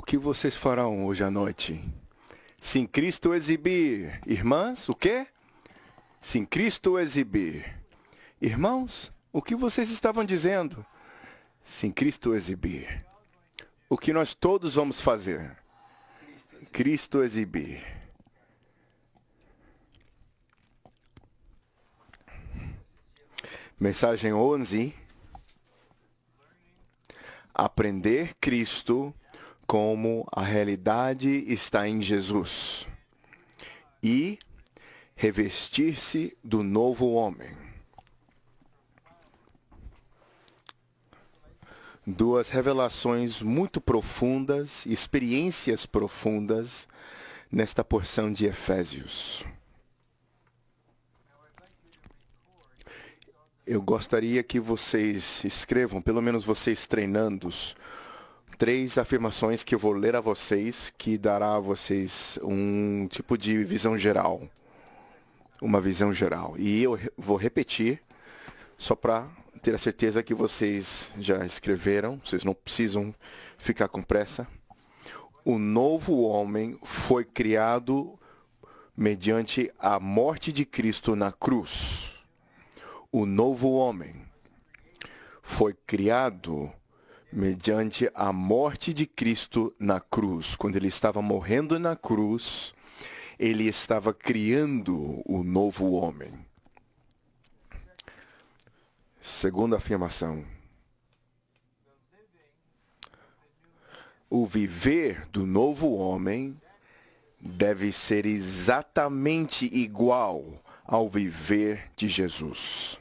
O que vocês farão hoje à noite? Se em Cristo exibir. Irmãs, o quê? Se em Cristo exibir. Irmãos, o que vocês estavam dizendo? Se em Cristo exibir. O que nós todos vamos fazer? Cristo exibir. Mensagem 11. Aprender Cristo como a realidade está em Jesus e revestir-se do novo homem. Duas revelações muito profundas, experiências profundas nesta porção de Efésios. Eu gostaria que vocês escrevam, pelo menos vocês treinandos, 3 afirmações que eu vou ler a vocês, que dará a vocês um tipo de visão geral. Uma visão geral. E eu vou repetir, só para ter a certeza que vocês já escreveram, vocês não precisam ficar com pressa. O novo homem foi criado mediante a morte de Cristo na cruz. O novo homem foi criado mediante a morte de Cristo na cruz. Quando ele estava morrendo na cruz, ele estava criando o novo homem. Segunda afirmação. O viver do novo homem deve ser exatamente igual ao viver de Jesus.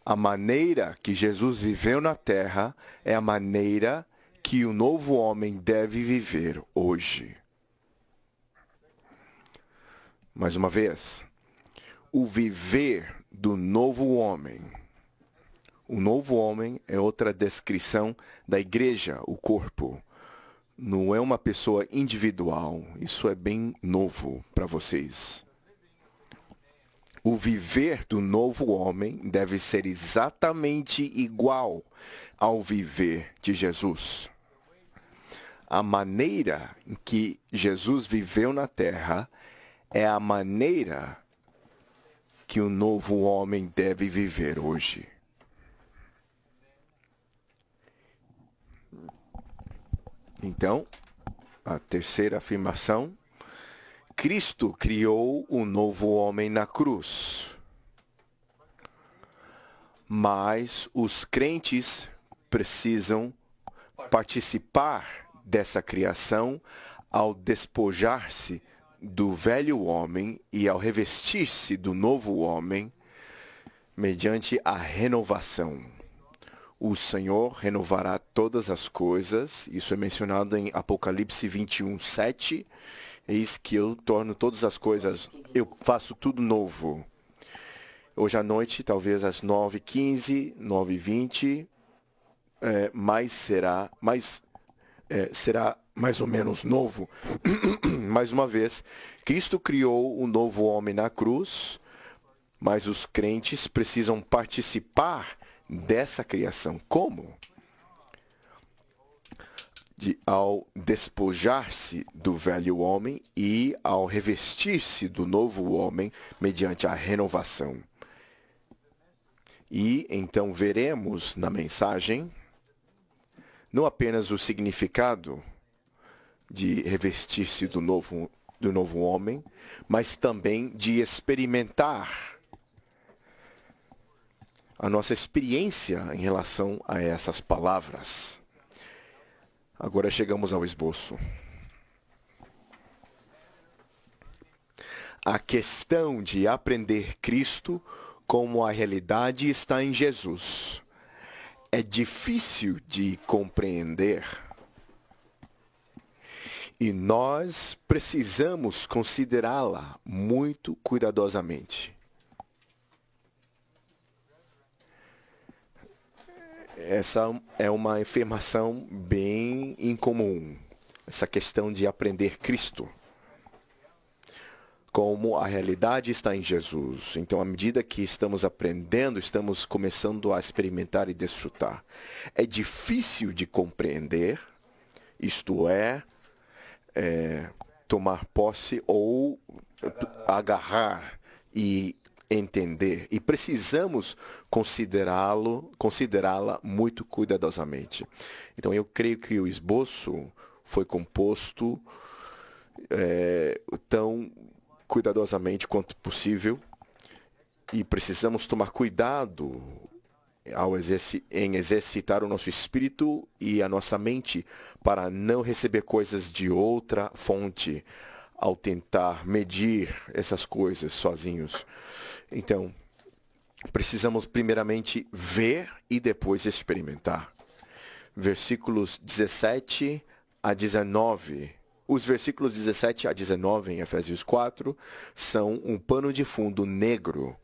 A maneira que Jesus viveu na terra é a maneira que o novo homem deve viver hoje. Mais uma vez, o viver do novo homem. O novo homem é outra descrição da igreja, o corpo. Não é uma pessoa individual. Isso é bem novo para vocês. O viver do novo homem deve ser exatamente igual ao viver de Jesus. A maneira em que Jesus viveu na terra é a maneira que o novo homem deve viver hoje. Então, a terceira afirmação. Cristo criou um novo homem na cruz. Mas os crentes precisam participar dessa criação ao despojar-se do velho homem e ao revestir-se do novo homem mediante a renovação. O Senhor renovará todas as coisas. Isso é mencionado em Apocalipse 21:7. Eis que eu torno todas as coisas, eu faço tudo novo. Hoje à noite, talvez às 9h15, 9h20, será mais ou menos novo. Mais uma vez, Cristo criou um novo homem na cruz, mas os crentes precisam participar dessa criação. Como? Ao despojar-se do velho homem e ao revestir-se do novo homem mediante a renovação. E então veremos na mensagem não apenas o significado de revestir-se do novo homem, mas também de experimentar a nossa experiência em relação a essas palavras. Agora chegamos ao esboço. A questão de aprender Cristo como a realidade está em Jesus é difícil de compreender. E nós precisamos considerá-la muito cuidadosamente. Essa é uma afirmação bem incomum, essa questão de aprender Cristo como a realidade está em Jesus. Então, à medida que estamos aprendendo, estamos começando a experimentar e desfrutar. É difícil de compreender isto é, tomar posse ou agarrar e entender. E precisamos considerá-la muito cuidadosamente. Então, eu creio que o esboço foi composto tão cuidadosamente quanto possível e precisamos tomar cuidado em exercitar o nosso espírito e a nossa mente para não receber coisas de outra fonte ao tentar medir essas coisas sozinhos. Então, precisamos primeiramente ver e depois experimentar. Versículos 17 a 19. Os versículos 17 a 19 em Efésios 4 são um pano de fundo negro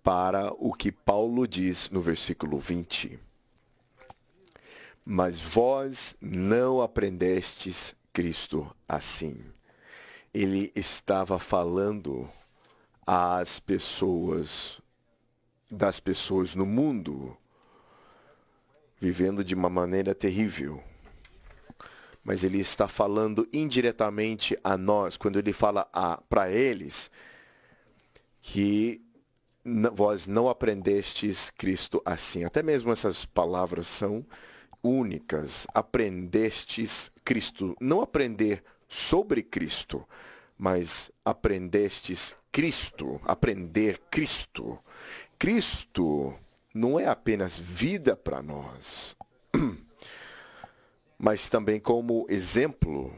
para o que Paulo diz no versículo 20. Mas vós não aprendestes Cristo assim. Ele estava falando às pessoas, das pessoas no mundo, vivendo de uma maneira terrível. Mas ele está falando indiretamente a nós, quando ele fala para eles que vós não aprendestes Cristo assim. Até mesmo essas palavras são únicas. Aprendestes Cristo. Não aprender sobre Cristo, mas aprendestes Cristo. Aprender Cristo. Cristo não é apenas vida para nós, mas também como exemplo.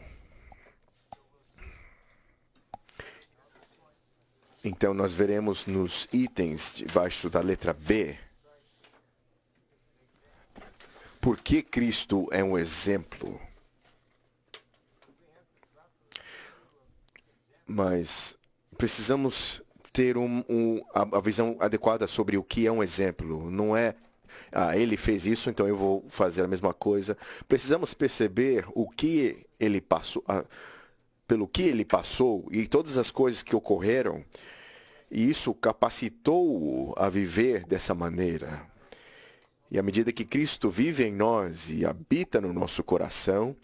Então, nós veremos nos itens debaixo da letra B por que Cristo é um exemplo. Mas precisamos ter a visão adequada sobre o que é um exemplo. Não é, ele fez isso, então eu vou fazer a mesma coisa. Precisamos perceber o que ele passou, pelo que ele passou e todas as coisas que ocorreram. E isso capacitou-o a viver dessa maneira. E à medida que Cristo vive em nós e habita no nosso coração,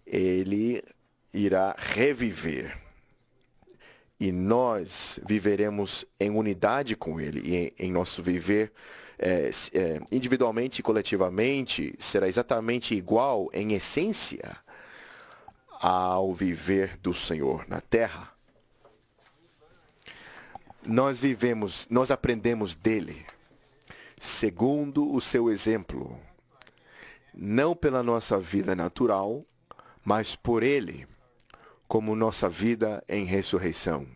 ele irá reviver. E nós viveremos em unidade com ele. E em nosso viver, individualmente e coletivamente, será exatamente igual em essência ao viver do Senhor na terra. Nós aprendemos dele, segundo o seu exemplo, não pela nossa vida natural, mas por ele, como nossa vida em ressurreição.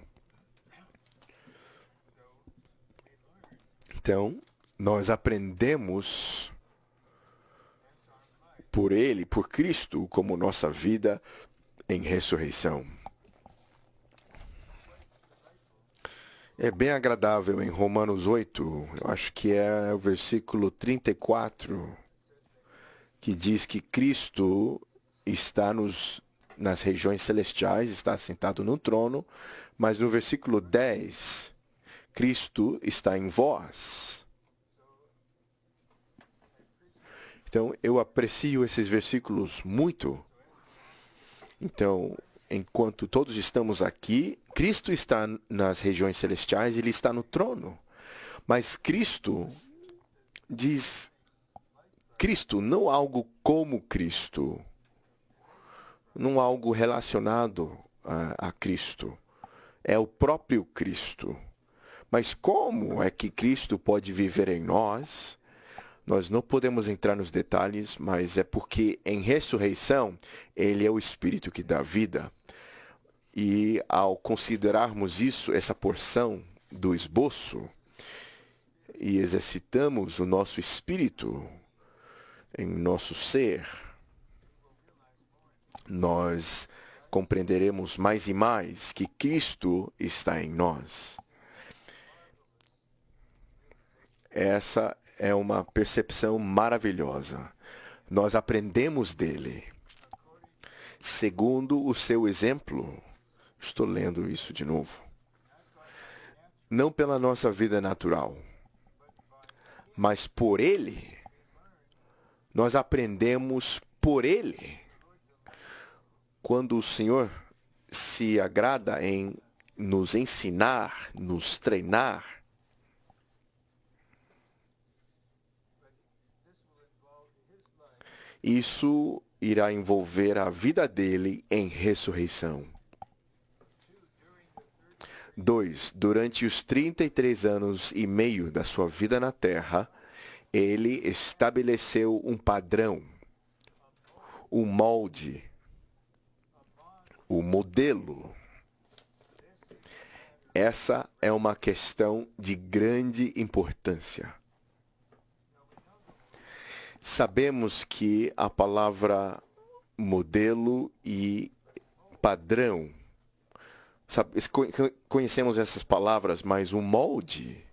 Então, nós aprendemos por ele, por Cristo, como nossa vida em ressurreição. É bem agradável em Romanos 8, eu acho que é o versículo 34, que diz que Cristo está nas regiões celestiais, está sentado no trono, mas no versículo 10, Cristo está em vós. Então, eu aprecio esses versículos muito. Então, enquanto todos estamos aqui, Cristo está nas regiões celestiais, ele está no trono. Mas Cristo diz, Cristo, não algo como Cristo, não algo relacionado a Cristo, é o próprio Cristo. Mas como é que Cristo pode viver em nós? Nós não podemos entrar nos detalhes, mas é porque em ressurreição, ele é o Espírito que dá vida. E ao considerarmos isso, essa porção do esboço, e exercitamos o nosso espírito em nosso ser, nós compreenderemos mais e mais que Cristo está em nós. Essa é uma percepção maravilhosa. Nós aprendemos dele, segundo o seu exemplo. Estou lendo isso de novo. Não pela nossa vida natural, mas por ele. Nós aprendemos por ele. quando o Senhor se agrada em nos ensinar, nos treinar, isso irá envolver a vida dele em ressurreição. 2. Durante os 33 anos e meio da sua vida na terra, ele estabeleceu um padrão, o molde, o modelo. Essa é uma questão de grande importância. Sabemos que a palavra modelo e padrão, conhecemos essas palavras, mas o molde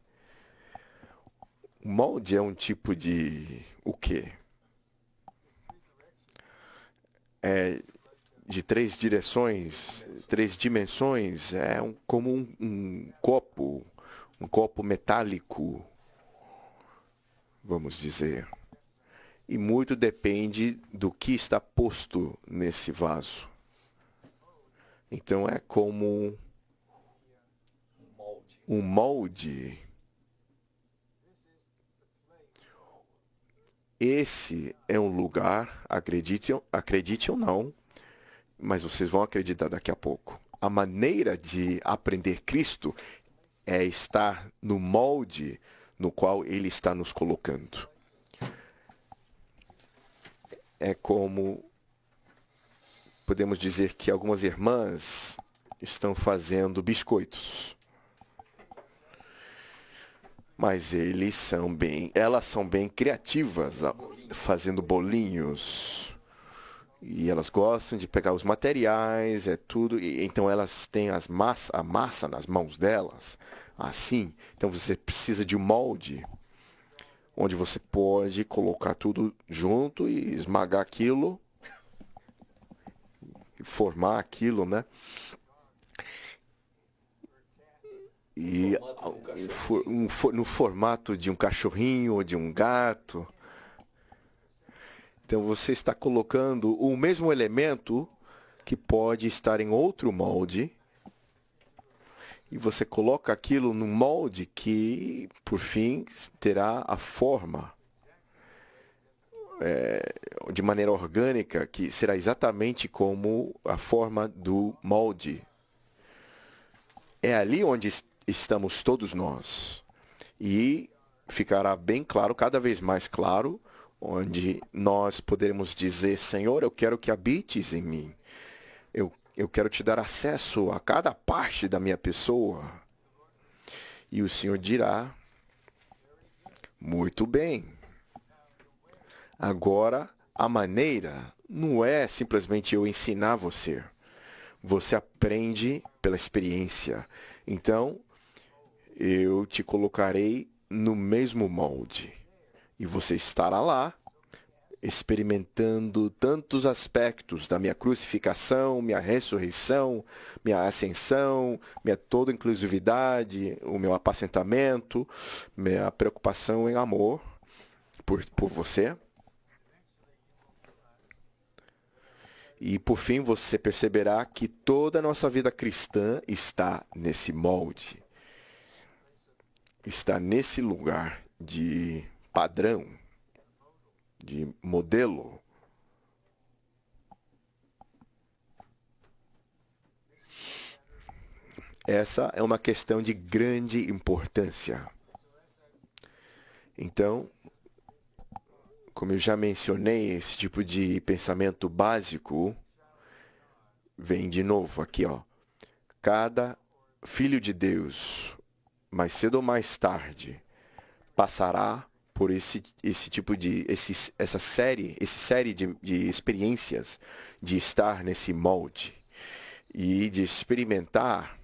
é um tipo de o quê? É de 3 direções, 3 dimensões, como um copo metálico, vamos dizer. E muito depende do que está posto nesse vaso. Então é como um molde. Esse é um lugar, acredite ou não, mas vocês vão acreditar daqui a pouco. A maneira de aprender Cristo é estar no molde no qual Ele está nos colocando. É como podemos dizer que algumas irmãs estão fazendo biscoitos. Mas elas são bem criativas fazendo bolinhos. E elas gostam de pegar os materiais, tudo. E então elas têm a massa nas mãos delas, assim. Então você precisa de um molde, onde você pode colocar tudo junto e esmagar aquilo, formar aquilo, né? E no formato de um cachorrinho ou de um gato. Então você está colocando o mesmo elemento que pode estar em outro molde. E você coloca aquilo num molde que, por fim, terá a forma de maneira orgânica, que será exatamente como a forma do molde. É ali onde estamos todos nós. E ficará bem claro, cada vez mais claro, onde nós poderemos dizer: Senhor, eu quero que habites em mim. Eu quero te dar acesso a cada parte da minha pessoa. E o Senhor dirá: muito bem. Agora, a maneira não é simplesmente eu ensinar você. Você aprende pela experiência. Então, eu te colocarei no mesmo molde. E você estará lá, experimentando tantos aspectos da minha crucificação, minha ressurreição, minha ascensão, minha toda inclusividade, o meu apacentamento, minha preocupação em amor por você. E por fim você perceberá que toda a nossa vida cristã está nesse molde. Está nesse lugar de padrão, de modelo. Essa é uma questão de grande importância. Então, como eu já mencionei, esse tipo de pensamento básico vem de novo aqui, ó. Cada filho de Deus, mais cedo ou mais tarde, passará por essa série de experiências de estar nesse molde e de experimentar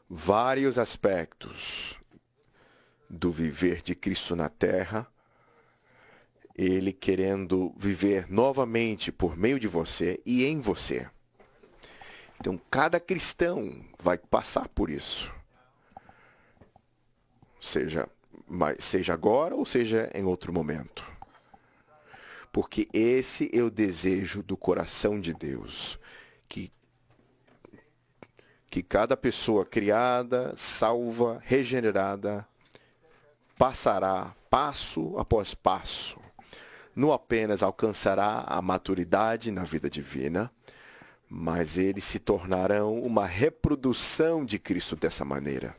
vários aspectos do viver de Cristo na terra, Ele querendo viver novamente por meio de você e em você. Então, cada cristão vai passar por isso. Seja agora ou seja em outro momento. Porque esse é o desejo do coração de Deus, que cada pessoa criada, salva, regenerada, passará passo após passo. Não apenas alcançará a maturidade na vida divina, mas eles se tornarão uma reprodução de Cristo dessa maneira.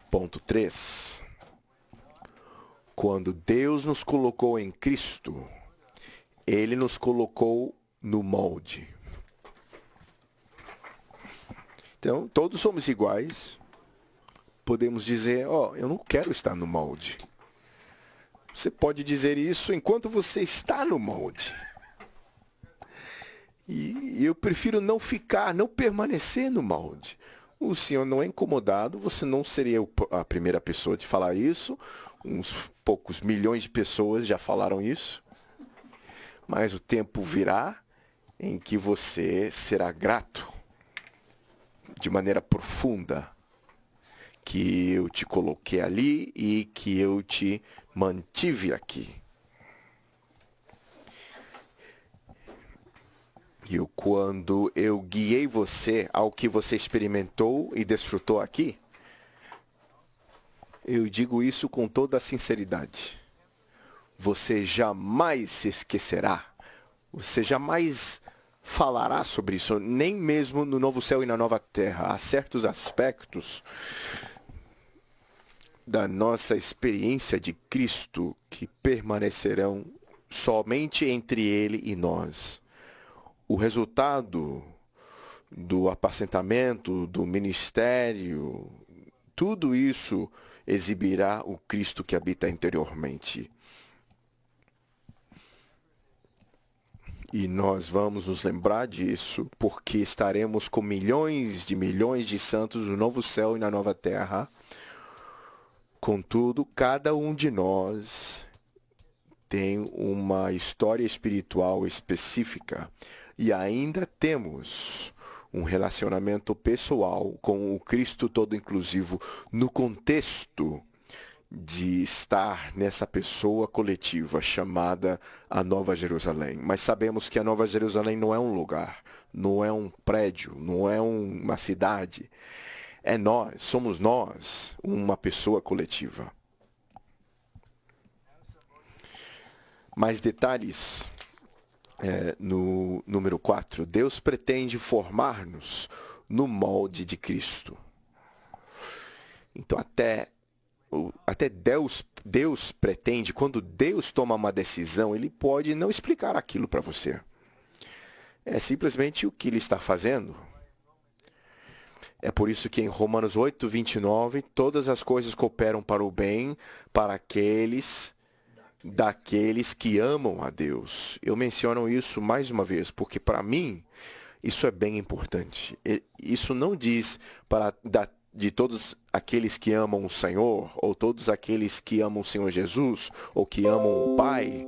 Ponto 3. Quando Deus nos colocou em Cristo, Ele nos colocou no molde. Então, todos somos iguais. Podemos dizer, eu não quero estar no molde. Você pode dizer isso enquanto você está no molde. E eu prefiro não permanecer no molde. O senhor não é incomodado, você não seria a primeira pessoa de falar isso. Uns poucos milhões de pessoas já falaram isso. Mas o tempo virá em que você será grato de maneira profunda que eu te coloquei ali e que eu te mantive aqui. E quando eu guiei você ao que você experimentou e desfrutou aqui, eu digo isso com toda a sinceridade. Você jamais se esquecerá. Você jamais falará sobre isso, nem mesmo no novo céu e na nova terra. Há certos aspectos da nossa experiência de Cristo que permanecerão somente entre Ele e nós. O resultado do apacentamento, do ministério, tudo isso exibirá o Cristo que habita interiormente. E nós vamos nos lembrar disso, porque estaremos com milhões de santos no novo céu e na nova terra. Contudo, cada um de nós tem uma história espiritual específica e ainda temos um relacionamento pessoal com o Cristo todo inclusivo no contexto de estar nessa pessoa coletiva chamada a Nova Jerusalém. Mas sabemos que a Nova Jerusalém não é um lugar, não é um prédio, não é uma cidade. Somos nós, uma pessoa coletiva. Mais detalhes no número 4. Deus pretende formar-nos no molde de Cristo. Então, até Deus pretende, quando Deus toma uma decisão, Ele pode não explicar aquilo para você. É simplesmente o que Ele está fazendo. É por isso que em Romanos 8, 29, todas as coisas cooperam para o bem, para daqueles que amam a Deus. Eu menciono isso mais uma vez, porque para mim isso é bem importante. Isso não diz de todos aqueles que amam o Senhor, ou todos aqueles que amam o Senhor Jesus, ou que amam o Pai,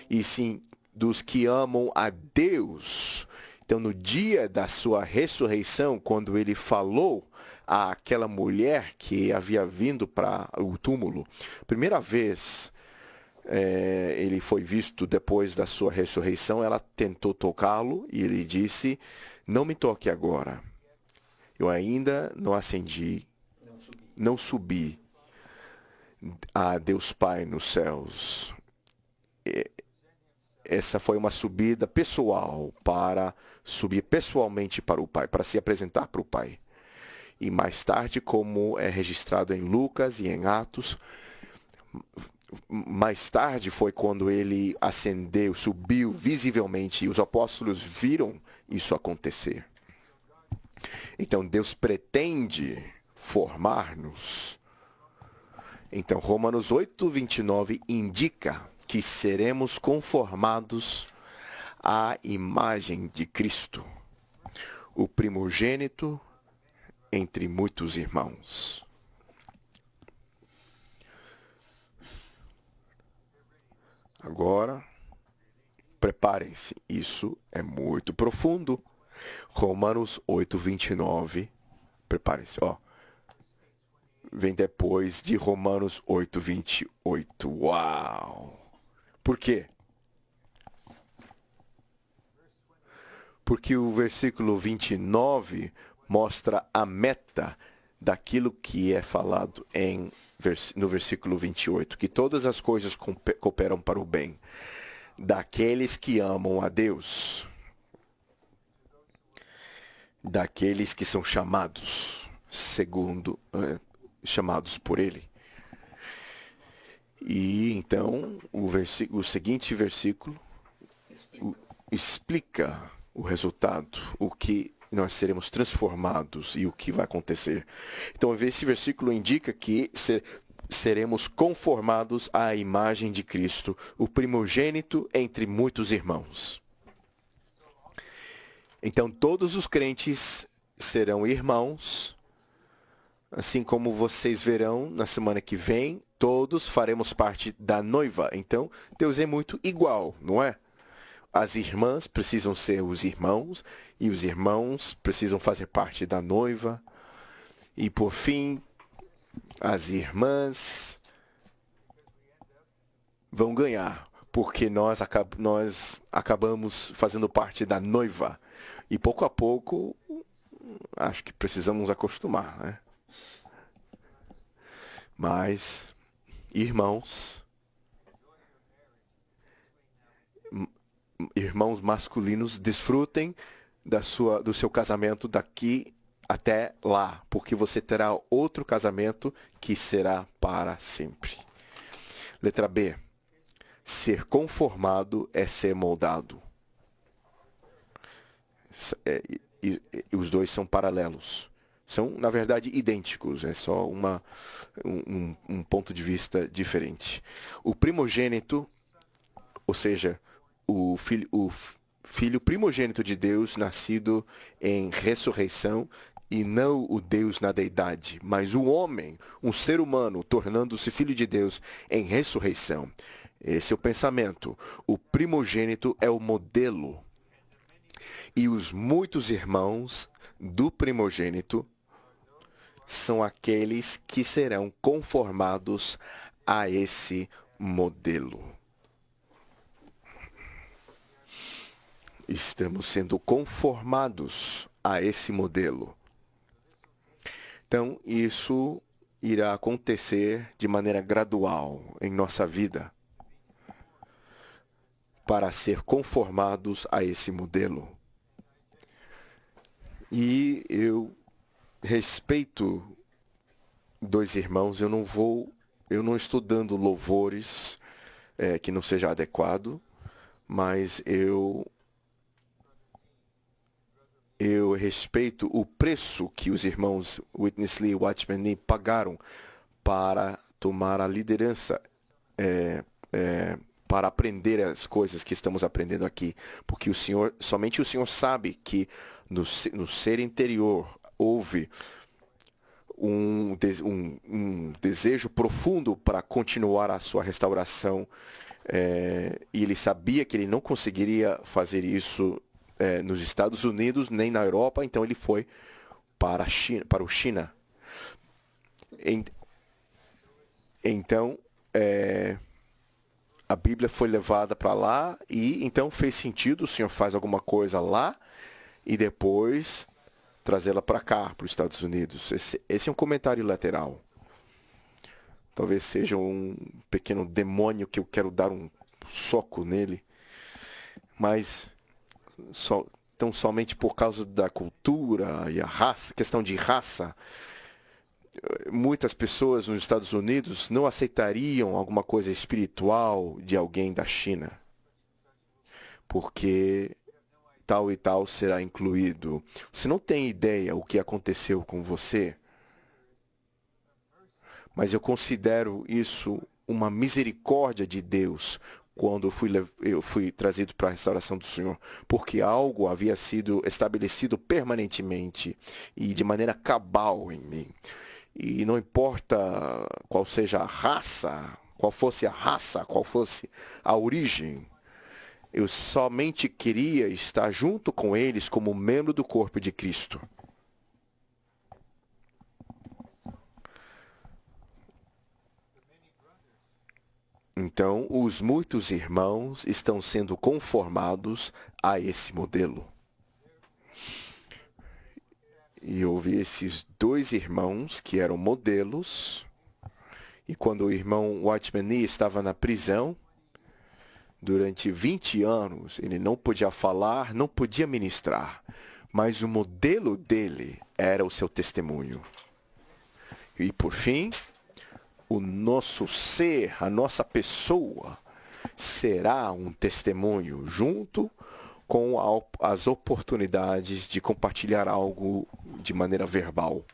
e sim dos que amam a Deus. Então, no dia da sua ressurreição, quando ele falou àquela mulher que havia vindo para o túmulo, primeira vez ele foi visto depois da sua ressurreição, ela tentou tocá-lo e ele disse, não me toque agora. Eu ainda não ascendi, não subi a Deus Pai nos céus. Essa foi uma subida pessoal para subir pessoalmente para o Pai, para se apresentar para o Pai. E mais tarde, como é registrado em Lucas e em Atos, mais tarde foi quando ele ascendeu, subiu visivelmente, e os apóstolos viram isso acontecer. Então, Deus pretende formar-nos. Então, Romanos 8, 29 indica que seremos conformados à imagem de Cristo, o primogênito entre muitos irmãos. Agora, preparem-se, isso é muito profundo. Romanos 8, 29. Preparem-se, vem depois de Romanos 8, 28. Uau! Por quê? Porque o versículo 29 mostra a meta daquilo que é falado no versículo 28, que todas as coisas cooperam para o bem daqueles que amam a Deus, daqueles que são chamados chamados por Ele. E então o seguinte versículo explica o resultado, o que nós seremos transformados e o que vai acontecer. Então, esse versículo indica que seremos conformados à imagem de Cristo, o primogênito entre muitos irmãos. Então, todos os crentes serão irmãos, assim como vocês verão na semana que vem, todos faremos parte da noiva. Então, Deus é muito igual, não é? As irmãs precisam ser os irmãos, e os irmãos precisam fazer parte da noiva. E, por fim, as irmãs vão ganhar, porque nós acabamos fazendo parte da noiva. E, pouco a pouco, acho que precisamos nos acostumar, né? Mas, irmãos masculinos, desfrutem do seu casamento daqui até lá, porque você terá outro casamento que será para sempre. Letra B. Ser conformado é ser moldado. Os dois são paralelos. São, na verdade, idênticos. É só um ponto de vista diferente. O primogênito, ou seja, o filho primogênito de Deus, nascido em ressurreição, e não o Deus na deidade, mas o homem, um ser humano, tornando-se filho de Deus em ressurreição. Esse é o pensamento. O primogênito é o modelo. E os muitos irmãos do primogênito são aqueles que serão conformados a esse modelo. Estamos sendo conformados a esse modelo. Então, isso irá acontecer de maneira gradual em nossa vida, para ser conformados a esse modelo. E eu respeito dois irmãos, eu não estou dando louvores que não seja adequado, mas eu respeito o preço que os irmãos Witness Lee e Watchman Nee pagaram para tomar a liderança, para aprender as coisas que estamos aprendendo aqui. Porque somente o Senhor sabe que no ser interior houve um desejo profundo para continuar a sua restauração. E ele sabia que ele não conseguiria fazer isso nos Estados Unidos, nem na Europa, então ele foi para o China. Então, a Bíblia foi levada para lá e então fez sentido, o Senhor faz alguma coisa lá e depois trazê-la para cá, para os Estados Unidos. Esse é um comentário lateral. Talvez seja um pequeno demônio que eu quero dar um soco nele, mas então somente por causa da cultura e a raça, questão de raça, muitas pessoas nos Estados Unidos não aceitariam alguma coisa espiritual de alguém da China, porque tal e tal será incluído. Você não tem ideia o que aconteceu com você, mas eu considero isso uma misericórdia de Deus quando eu fui trazido para a restauração do Senhor, porque algo havia sido estabelecido permanentemente e de maneira cabal em mim. E não importa qual seja a raça, qual fosse a origem, eu somente queria estar junto com eles como membro do corpo de Cristo. Então, os muitos irmãos estão sendo conformados a esse modelo. E eu vi esses dois irmãos que eram modelos. E quando o irmão Watchman Nee estava na prisão, durante 20 anos, ele não podia falar, não podia ministrar. Mas o modelo dele era o seu testemunho. E por fim, o nosso ser, a nossa pessoa, será um testemunho junto com as oportunidades de compartilhar algo de maneira verbal.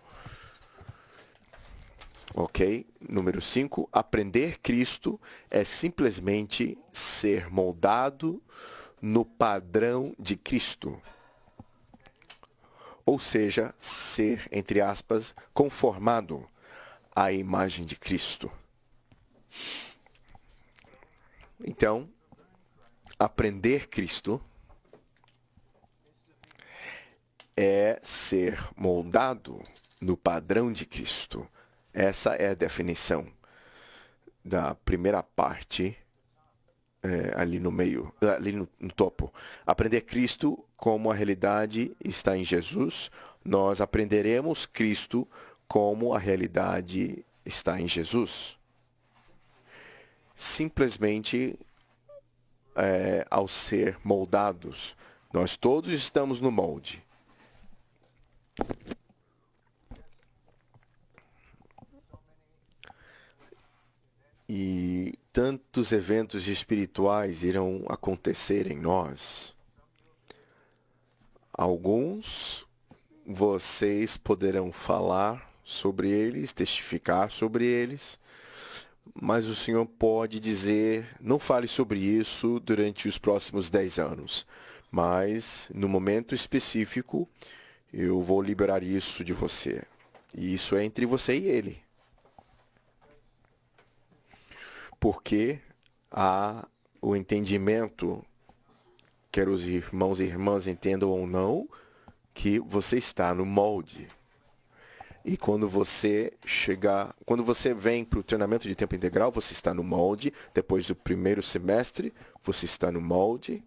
Ok? Número 5. Aprender Cristo é simplesmente ser moldado no padrão de Cristo. Ou seja, ser, entre aspas, conformado à imagem de Cristo. Então, aprender Cristo é ser moldado no padrão de Cristo. Essa é a definição da primeira parte, ali no meio, ali no topo. Aprender Cristo como a realidade está em Jesus. Nós aprenderemos Cristo como a realidade está em Jesus. Simplesmente ao ser moldados. Nós todos estamos no molde. E tantos eventos espirituais irão acontecer em nós. Alguns vocês poderão falar sobre eles, testificar sobre eles, mas o Senhor pode dizer, não fale sobre isso durante os próximos 10 anos, mas no momento específico eu vou liberar isso de você. E isso é entre você e ele. Porque há o entendimento, quer os irmãos e irmãs entendam ou não, que você está no molde. E quando você vem para o treinamento de tempo integral, você está no molde. Depois do primeiro semestre, você está no molde.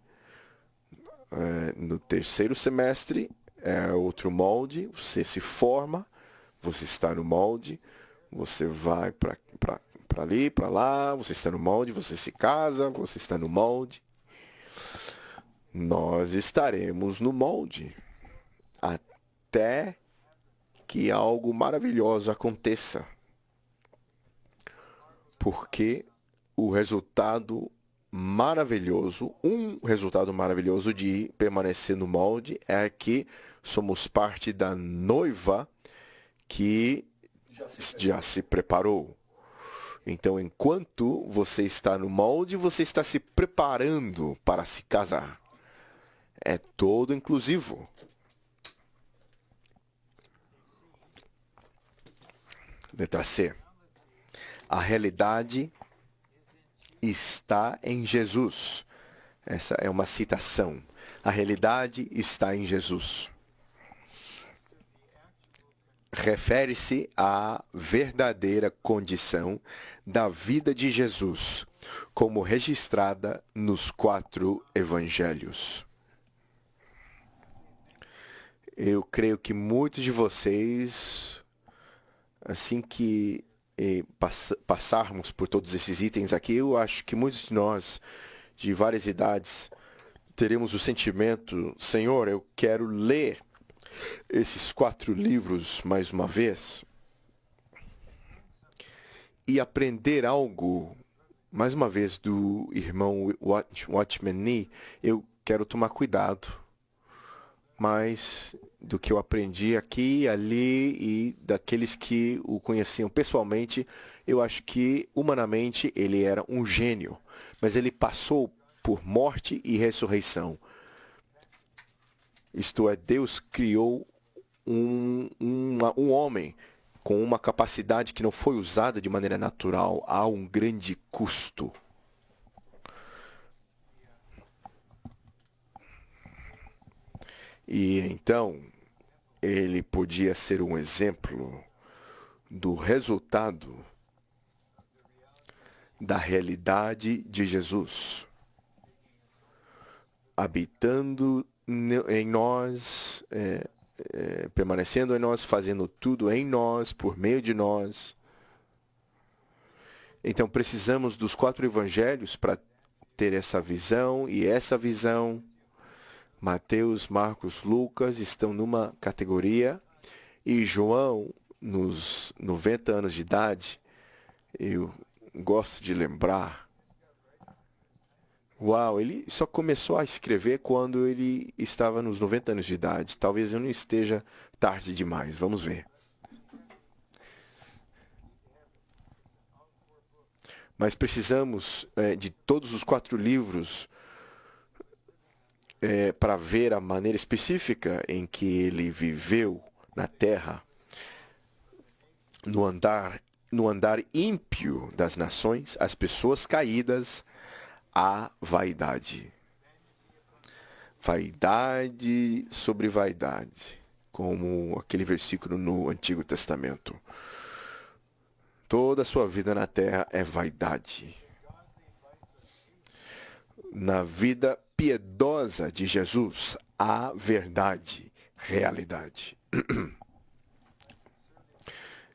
No terceiro semestre, é outro molde. Você se forma, você está no molde. Você vai para ali, para lá, você está no molde. Você se casa, você está no molde. Nós estaremos no molde até que algo maravilhoso aconteça. Porque o resultado maravilhoso, um resultado maravilhoso de permanecer no molde é que somos parte da noiva que já se preparou. Então, enquanto você está no molde, você está se preparando para se casar. É todo inclusivo. Letra C. A realidade está em Jesus. Essa é uma citação. A realidade está em Jesus. Refere-se à verdadeira condição da vida de Jesus, como registrada nos 4 evangelhos. Eu creio que muitos de vocês, assim que passarmos por todos esses itens aqui, eu acho que muitos de nós, de várias idades, teremos o sentimento: Senhor, eu quero ler esses 4 livros mais uma vez e aprender algo, mais uma vez, do irmão Watchman Nee. Eu quero tomar cuidado, mas do que eu aprendi aqui, ali e daqueles que o conheciam pessoalmente, eu acho que, humanamente, ele era um gênio, mas ele passou por morte e ressurreição. Isto é, Deus criou um homem com uma capacidade que não foi usada de maneira natural a um grande custo. E então, ele podia ser um exemplo do resultado da realidade de Jesus, habitando em nós, permanecendo em nós, fazendo tudo em nós, por meio de nós. Então precisamos dos 4 evangelhos para ter essa visão, e essa visão, Mateus, Marcos, Lucas estão numa categoria, e João, nos 90 anos de idade, eu gosto de lembrar, ele só começou a escrever quando ele estava nos 90 anos de idade. Talvez eu não esteja tarde demais, vamos ver. Mas precisamos de todos os 4 livros para ver a maneira específica em que ele viveu na Terra, no andar ímpio das nações, as pessoas caídas, a vaidade. Vaidade sobre vaidade, como aquele versículo no Antigo Testamento. Toda a sua vida na terra é vaidade. Na vida piedosa de Jesus, há verdade, realidade.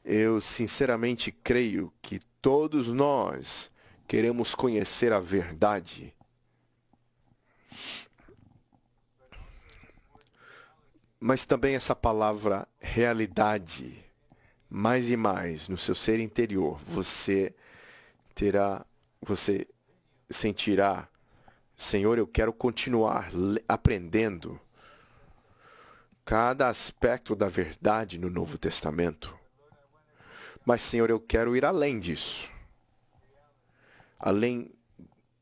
Eu sinceramente creio que todos nós queremos conhecer a verdade. Mas também essa palavra realidade, mais e mais no seu ser interior, você sentirá, Senhor, eu quero continuar aprendendo cada aspecto da verdade no Novo Testamento. Mas, Senhor, eu quero ir além disso. Além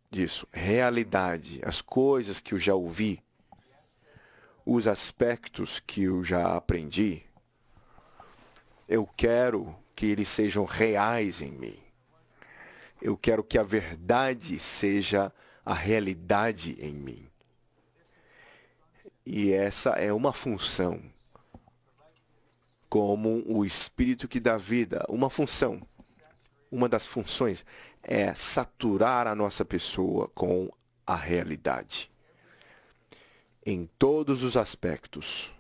disso, realidade, as coisas que eu já ouvi, os aspectos que eu já aprendi, eu quero que eles sejam reais em mim. Eu quero que a verdade seja a realidade em mim. E essa é uma função, como o Espírito que dá vida, uma função. Uma das funções é saturar a nossa pessoa com a realidade. Em todos os aspectos.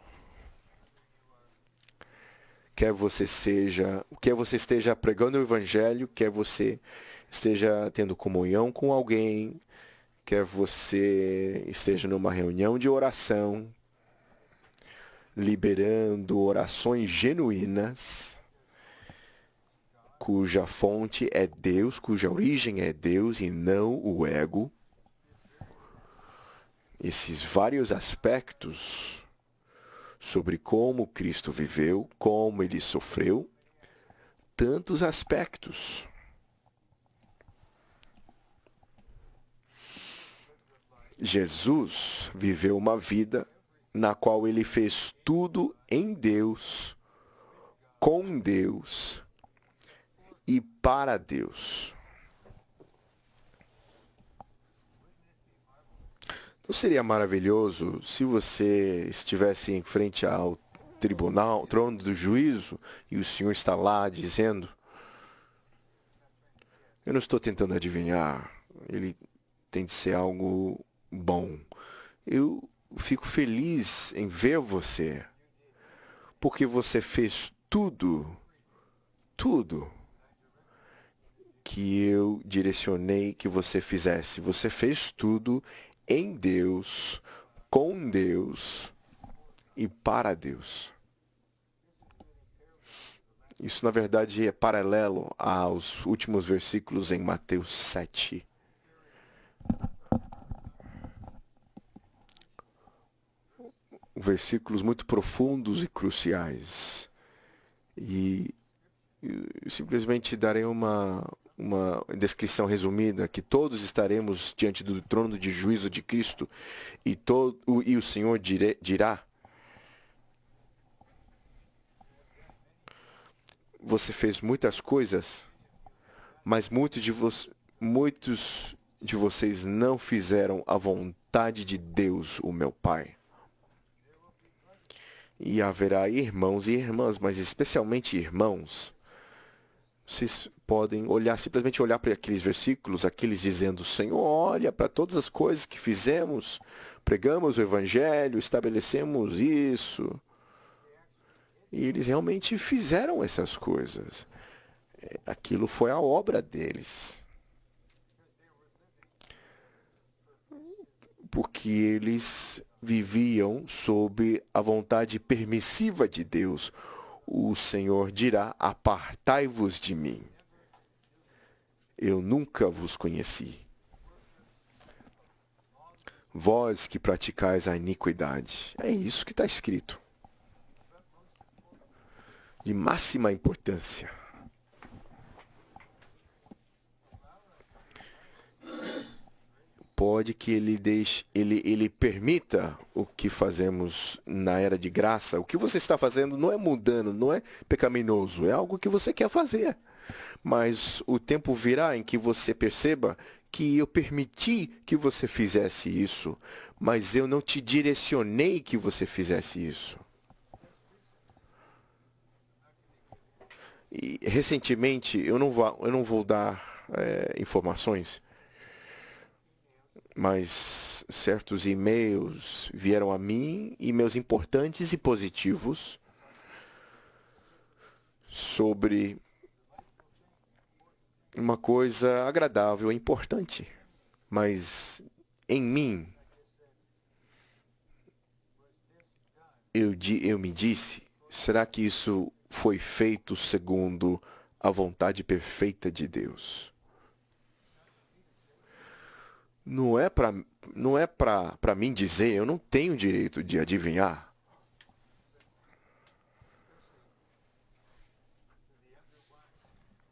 Quer você esteja pregando o Evangelho, quer você esteja tendo comunhão com alguém, quer você esteja numa reunião de oração, liberando orações genuínas, cuja fonte é Deus, cuja origem é Deus e não o ego. Esses vários aspectos sobre como Cristo viveu, como ele sofreu, tantos aspectos. Jesus viveu uma vida na qual ele fez tudo em Deus, com Deus e para Deus. Não seria maravilhoso se você estivesse em frente ao tribunal, trono do juízo, e o Senhor está lá dizendo: eu não estou tentando adivinhar, ele tem de ser algo bom. Eu fico feliz em ver você, porque você fez tudo que eu direcionei que você fizesse. Você fez tudo em Deus, com Deus e para Deus. Isso, na verdade, é paralelo aos últimos versículos em Mateus 7. Versículos muito profundos e cruciais. E eu simplesmente darei uma descrição resumida, que todos estaremos diante do trono de juízo de Cristo, e o Senhor dirá: você fez muitas coisas, mas muitos de vocês não fizeram a vontade de Deus, o meu Pai. E haverá irmãos e irmãs, mas especialmente irmãos, Vocês podem olhar, simplesmente olhar para aqueles versículos, aqueles dizendo: Senhor, olha para todas as coisas que fizemos, pregamos o Evangelho, estabelecemos isso. E eles realmente fizeram essas coisas. Aquilo foi a obra deles. Porque eles viviam sob a vontade permissiva de Deus. O Senhor dirá: apartai-vos de mim. Eu nunca vos conheci. Vós que praticais a iniquidade. É isso que está escrito. De máxima importância. Pode que ele permita o que fazemos na era de graça. O que você está fazendo não é mundano, não é pecaminoso, é algo que você quer fazer. Mas o tempo virá em que você perceba que eu permiti que você fizesse isso, mas eu não te direcionei que você fizesse isso. E recentemente, eu não vou dar informações, mas certos e-mails vieram a mim, e-mails importantes e positivos, sobre uma coisa agradável e importante. Mas em mim, eu me disse: será que isso foi feito segundo a vontade perfeita de Deus? Não é para mim dizer, eu não tenho direito de adivinhar.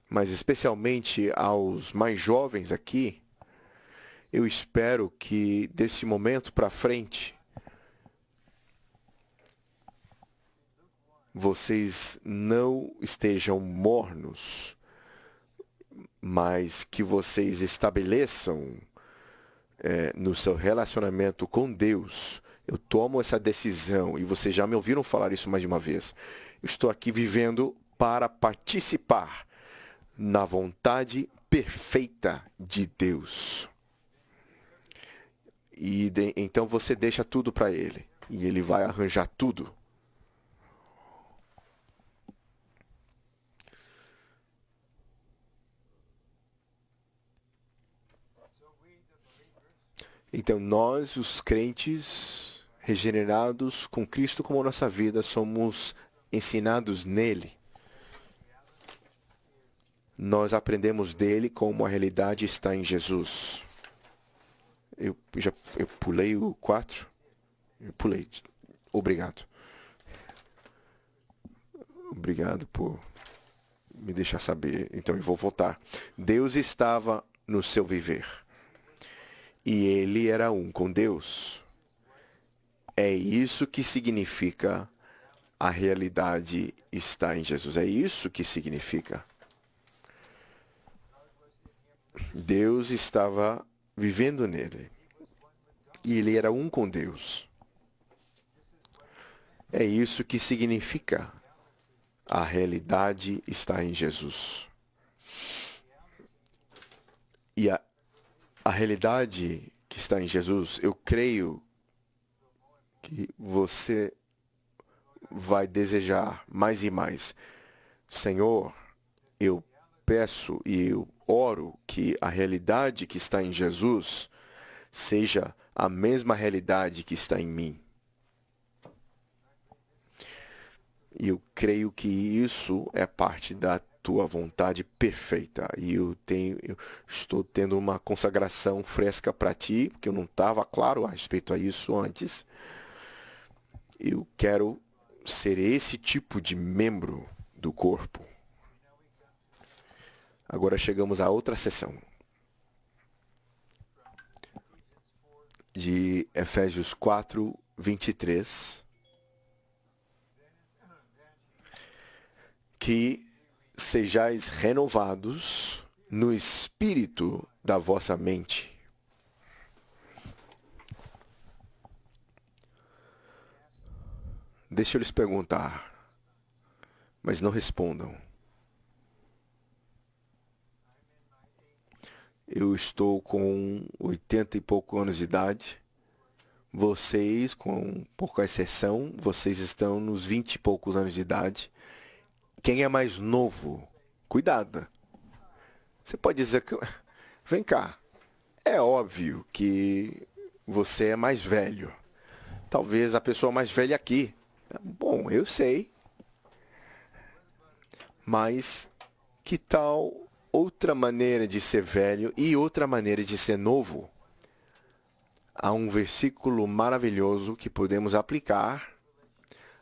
Mas especialmente aos mais jovens aqui, eu espero que desse momento para frente vocês não estejam mornos, mas que vocês estabeleçam no seu relacionamento com Deus. Eu tomo essa decisão, e vocês já me ouviram falar isso mais de uma vez. Eu estou aqui vivendo para participar na vontade perfeita de Deus. E então você deixa tudo para Ele, e Ele vai arranjar tudo. Então nós, os crentes regenerados com Cristo como nossa vida, somos ensinados nele. Nós aprendemos dele como a realidade está em Jesus. Eu pulei o 4? Eu pulei. Obrigado. Obrigado por me deixar saber. Então eu vou voltar. Deus estava no seu viver. E ele era um com Deus. É isso que significa a realidade está em Jesus. É isso que significa. Deus estava vivendo nele. E ele era um com Deus. É isso que significa a realidade está em Jesus. E a realidade que está em Jesus, eu creio que você vai desejar mais e mais. Senhor, eu peço e eu oro que a realidade que está em Jesus seja a mesma realidade que está em mim. E eu creio que isso é parte da tua vontade perfeita. E eu estou tendo uma consagração fresca para ti, porque eu não estava claro a respeito a isso antes. Eu quero ser esse tipo de membro do corpo. Agora chegamos à outra sessão de Efésios 4, 23. Que sejais renovados no espírito da vossa mente. Deixa eu lhes perguntar, mas não respondam. Eu estou com 80 e poucos anos de idade. Vocês, com pouca exceção, vocês estão nos 20 e poucos anos de idade. Quem é mais novo? Cuidado. Você pode dizer que... Vem cá. É óbvio que você é mais velho. Talvez a pessoa mais velha aqui. Bom, eu sei. Mas que tal outra maneira de ser velho e outra maneira de ser novo? Há um versículo maravilhoso que podemos aplicar.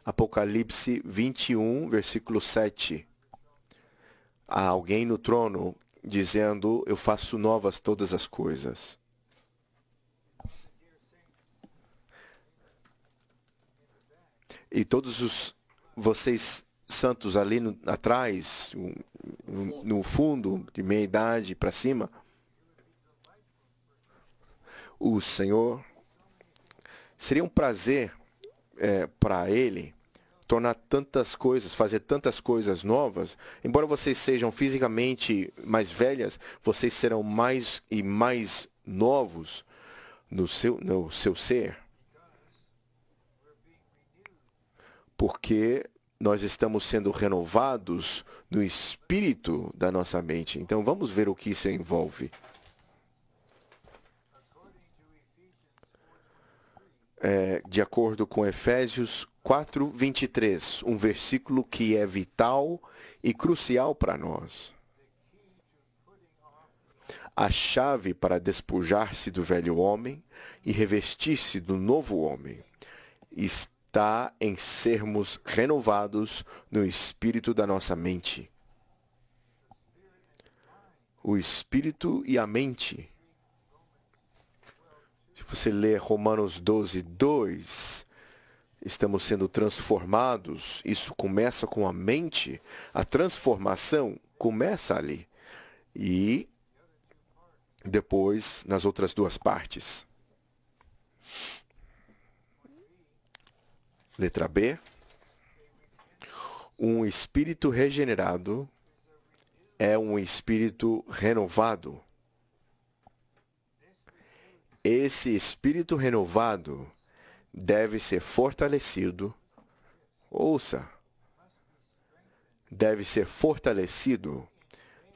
Apocalipse 21, versículo 7. Há alguém no trono dizendo: eu faço novas todas as coisas. E todos vocês santos ali atrás, no fundo, de meia idade para cima, o Senhor, seria um prazer para Ele tornar tantas coisas, fazer tantas coisas novas. Embora vocês sejam fisicamente mais velhas, vocês serão mais e mais novos no seu ser. Porque nós estamos sendo renovados no espírito da nossa mente. Então vamos ver o que isso envolve. De acordo com Efésios 4:23, um versículo que é vital e crucial para nós. A chave para despojar-se do velho homem e revestir-se do novo homem está em sermos renovados no espírito da nossa mente. O espírito e a mente. Se você ler Romanos 12:2, estamos sendo transformados. Isso começa com a mente. A transformação começa ali. E depois nas outras duas partes. Letra B. Um espírito regenerado é um espírito renovado. Esse espírito renovado deve ser fortalecido. Ouça. Deve ser fortalecido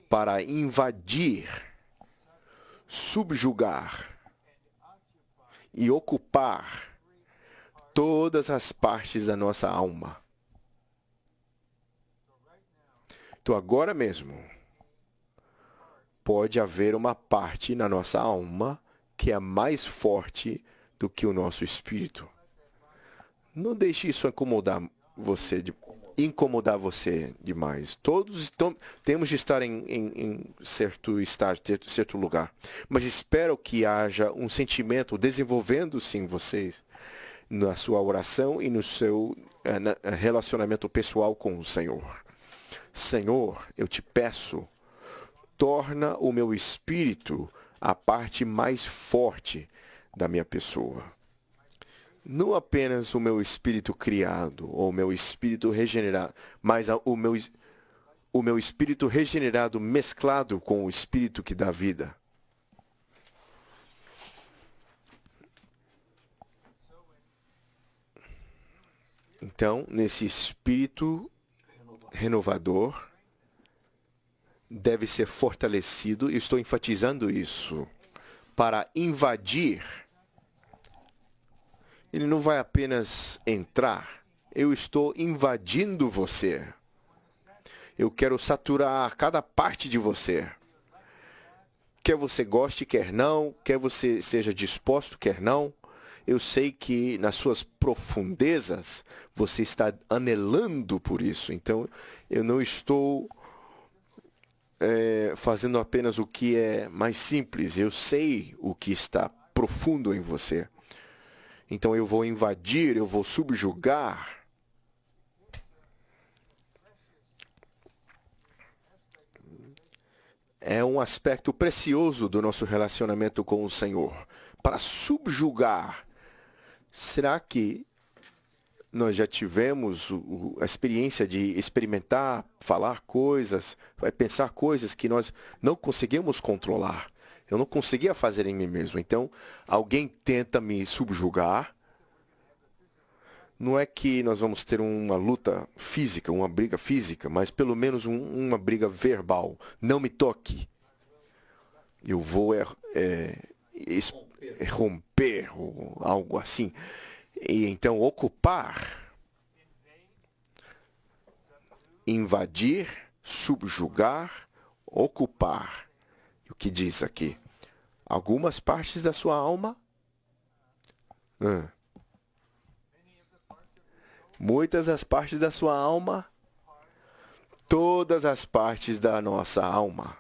para invadir, subjugar e ocupar todas as partes da nossa alma. Então, agora mesmo, pode haver uma parte na nossa alma que é mais forte do que o nosso espírito. Não deixe isso incomodar você demais. Todos temos de estar em certo estágio, certo lugar. Mas espero que haja um sentimento desenvolvendo-se em vocês, na sua oração e no seu relacionamento pessoal com o Senhor. Senhor, eu te peço, torna o meu espírito a parte mais forte da minha pessoa. Não apenas o meu espírito criado ou o meu espírito regenerado, mas o meu espírito regenerado mesclado com o espírito que dá vida. Então, nesse espírito renovador, deve ser fortalecido, e estou enfatizando isso, para invadir. Ele não vai apenas entrar, eu estou invadindo você. Eu quero saturar cada parte de você. Quer você goste, quer não, quer você esteja disposto, quer não. Eu sei que nas suas profundezas você está anelando por isso. Então, eu não estou fazendo apenas o que é mais simples. Eu sei o que está profundo em você. Então, eu vou invadir, eu vou subjugar. É um aspecto precioso do nosso relacionamento com o Senhor. Para subjugar. Será que nós já tivemos a experiência de experimentar, falar coisas, pensar coisas que nós não conseguimos controlar? Eu não conseguia fazer em mim mesmo. Então, alguém tenta me subjugar. Não é que nós vamos ter uma luta física, uma briga física, mas pelo menos uma briga verbal. Não me toque. Eu vou romper ou algo assim. E então ocupar, invadir, subjugar, ocupar. O que diz aqui? Algumas partes da sua alma. Muitas das partes da sua alma. Todas as partes da nossa alma.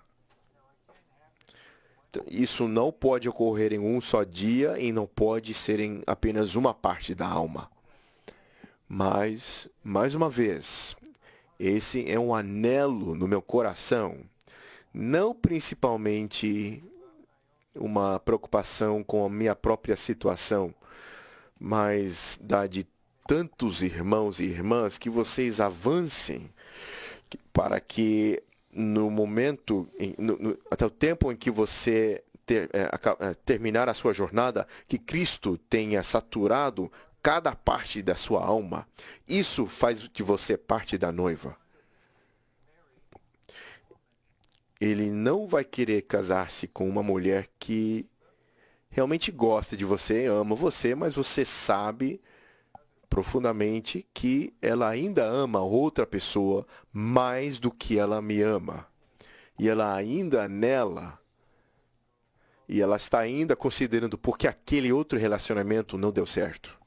Isso não pode ocorrer em um só dia e não pode ser em apenas uma parte da alma. Mas, mais uma vez, esse é um anelo no meu coração. Não principalmente uma preocupação com a minha própria situação, mas da de tantos irmãos e irmãs que vocês avancem para que no momento, até o tempo em que você terminar a sua jornada, que Cristo tenha saturado cada parte da sua alma. Isso faz de você parte da noiva. Ele não vai querer casar-se com uma mulher que realmente gosta de você, ama você, mas você sabe profundamente que ela ainda ama outra pessoa mais do que ela me ama. E ela ainda nela, e ela está ainda considerando porque aquele outro relacionamento não deu certo.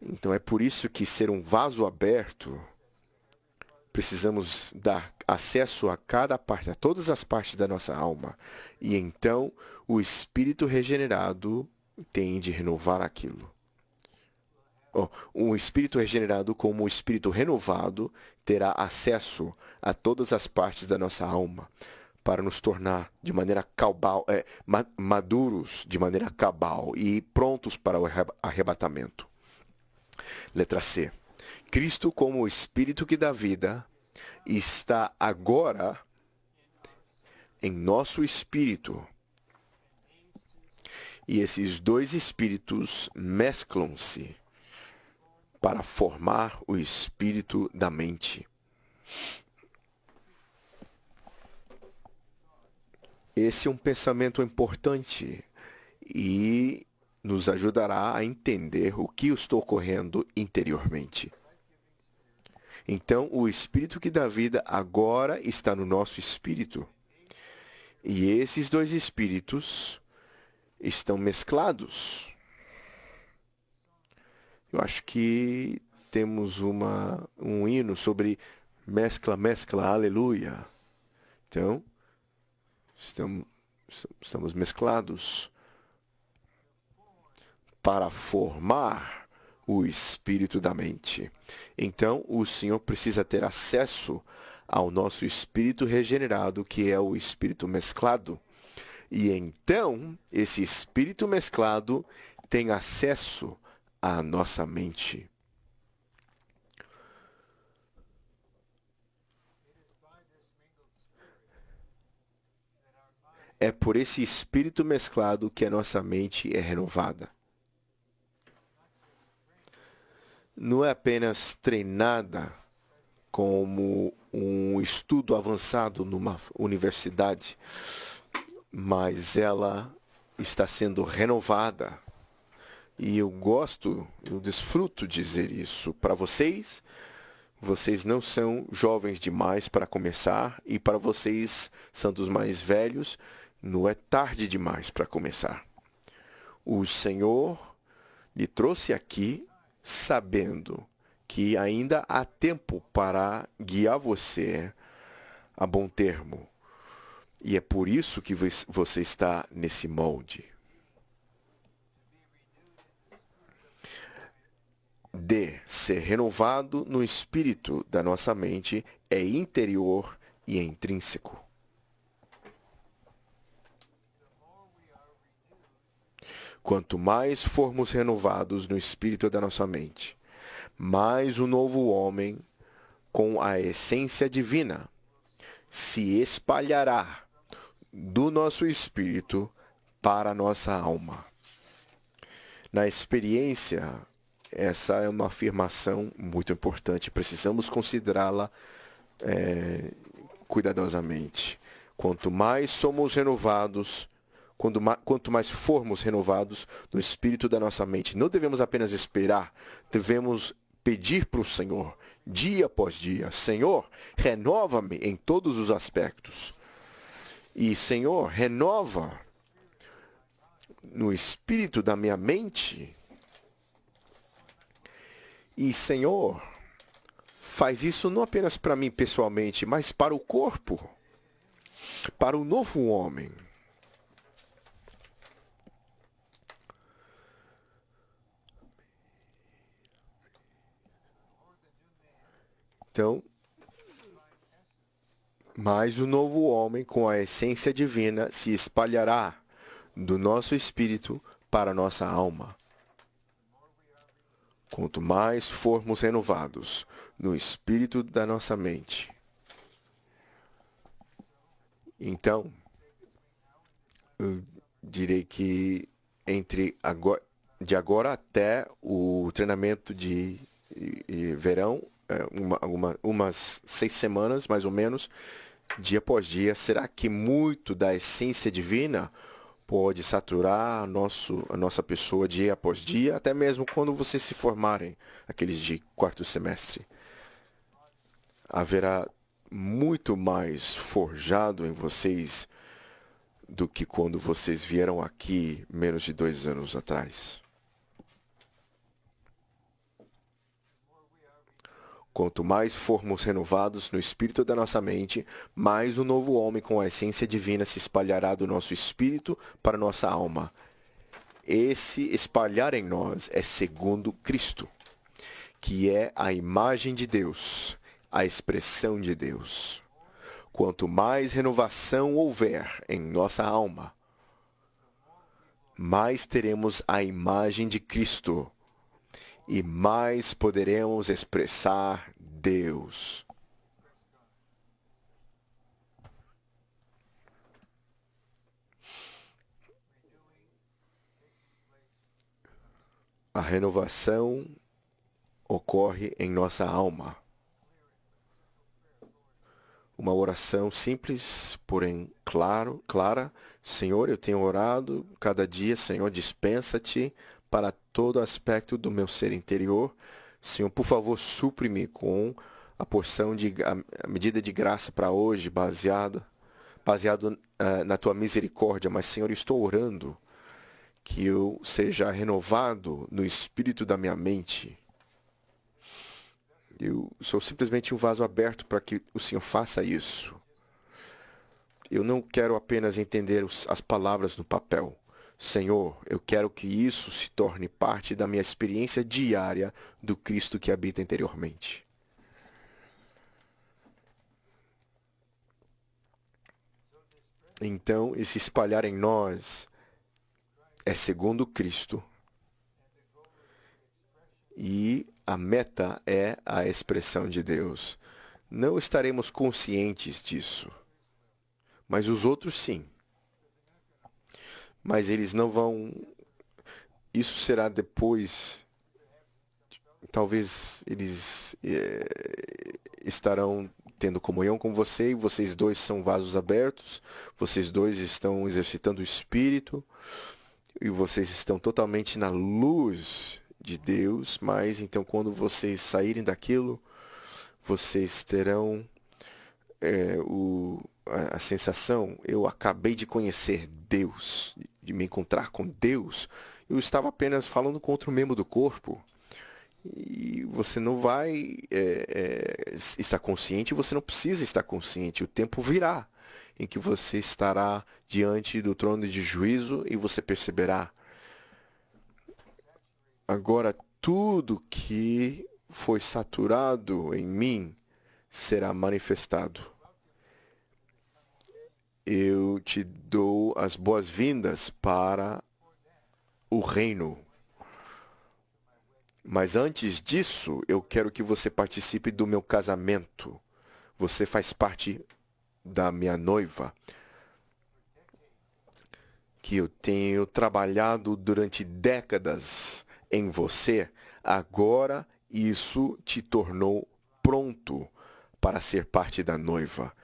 Então é por isso que ser um vaso aberto, precisamos dar acesso a cada parte, a todas as partes da nossa alma. E então o espírito regenerado tem de renovar aquilo. Um espírito regenerado, como o espírito renovado, terá acesso a todas as partes da nossa alma para nos tornar de maneira cabal, maduros, de maneira cabal e prontos para o arrebatamento. Letra C. Cristo, como o espírito que dá vida, está agora em nosso espírito. E esses dois espíritos mesclam-se para formar o espírito da mente. Esse é um pensamento importante e nos ajudará a entender o que está ocorrendo interiormente. Então, o espírito que dá vida agora está no nosso espírito. E esses dois espíritos estão mesclados. Eu acho que temos um hino sobre mescla, mescla, aleluia. Então, estamos mesclados para formar o espírito da mente. Então, o Senhor precisa ter acesso ao nosso espírito regenerado, que é o espírito mesclado. E então, esse espírito mesclado tem acesso à nossa mente. É por esse espírito mesclado que a nossa mente é renovada. Não é apenas treinada como um estudo avançado numa universidade, mas ela está sendo renovada. E eu desfruto de dizer isso para vocês. Vocês não são jovens demais para começar, e para vocês, santos mais velhos, não é tarde demais para começar. O Senhor lhe trouxe aqui sabendo que ainda há tempo para guiar você a bom termo. E é por isso que você está nesse molde. D. Ser renovado no espírito da nossa mente é interior e intrínseco. Quanto mais formos renovados no espírito da nossa mente, mais o novo homem, com a essência divina, se espalhará do nosso espírito para a nossa alma. Na experiência, essa é uma afirmação muito importante. Precisamos considerá-la cuidadosamente. Quanto mais somos renovados, quanto mais formos renovados no espírito da nossa mente, não devemos apenas esperar, devemos pedir para o Senhor, dia após dia: Senhor, renova-me em todos os aspectos. E, Senhor, renova no espírito da minha mente. E, Senhor, faz isso não apenas para mim pessoalmente, mas para o corpo, para o novo homem. Então, mas o novo homem com a essência divina se espalhará do nosso espírito para a nossa alma. Quanto mais formos renovados no espírito da nossa mente. Então, eu direi que de agora até o treinamento de verão, umas 6 semanas, mais ou menos, dia após dia, será que muito da essência divina pode saturar a nossa pessoa dia após dia, até mesmo quando vocês se formarem, aqueles de quarto semestre? Haverá muito mais forjado em vocês do que quando vocês vieram aqui menos de 2 anos atrás. Quanto mais formos renovados no espírito da nossa mente, mais o novo homem com a essência divina se espalhará do nosso espírito para nossa alma. Esse espalhar em nós é segundo Cristo, que é a imagem de Deus, a expressão de Deus. Quanto mais renovação houver em nossa alma, mais teremos a imagem de Cristo e mais poderemos expressar Deus. A renovação ocorre em nossa alma. Uma oração simples, porém clara. Senhor, eu tenho orado cada dia. Senhor, dispensa-te para todo aspecto do meu ser interior. Senhor, por favor, supre-me com a medida de graça para hoje, baseado na tua misericórdia. Mas, Senhor, eu estou orando que eu seja renovado no espírito da minha mente. Eu sou simplesmente um vaso aberto para que o Senhor faça isso. Eu não quero apenas entender as palavras no papel. Senhor, eu quero que isso se torne parte da minha experiência diária do Cristo que habita interiormente. Então, esse espalhar em nós é segundo Cristo. E a meta é a expressão de Deus. Não estaremos conscientes disso, mas os outros sim. Mas eles não vão. Isso será depois. Talvez eles estarão tendo comunhão com você e vocês dois são vasos abertos. Vocês dois estão exercitando o espírito e vocês estão totalmente na luz de Deus, mas então quando vocês saírem daquilo, vocês terão a sensação: eu acabei de conhecer Deus, de me encontrar com Deus. Eu estava apenas falando com outro membro do corpo. E você não vai estar consciente, você não precisa estar consciente. O tempo virá em que você estará diante do trono de juízo e você perceberá. Agora, tudo que foi saturado em mim será manifestado. Eu te dou as boas-vindas para o reino. Mas antes disso, eu quero que você participe do meu casamento. Você faz parte da minha noiva. que eu tenho trabalhado durante décadas em você, agora isso te tornou pronto para ser parte da noiva.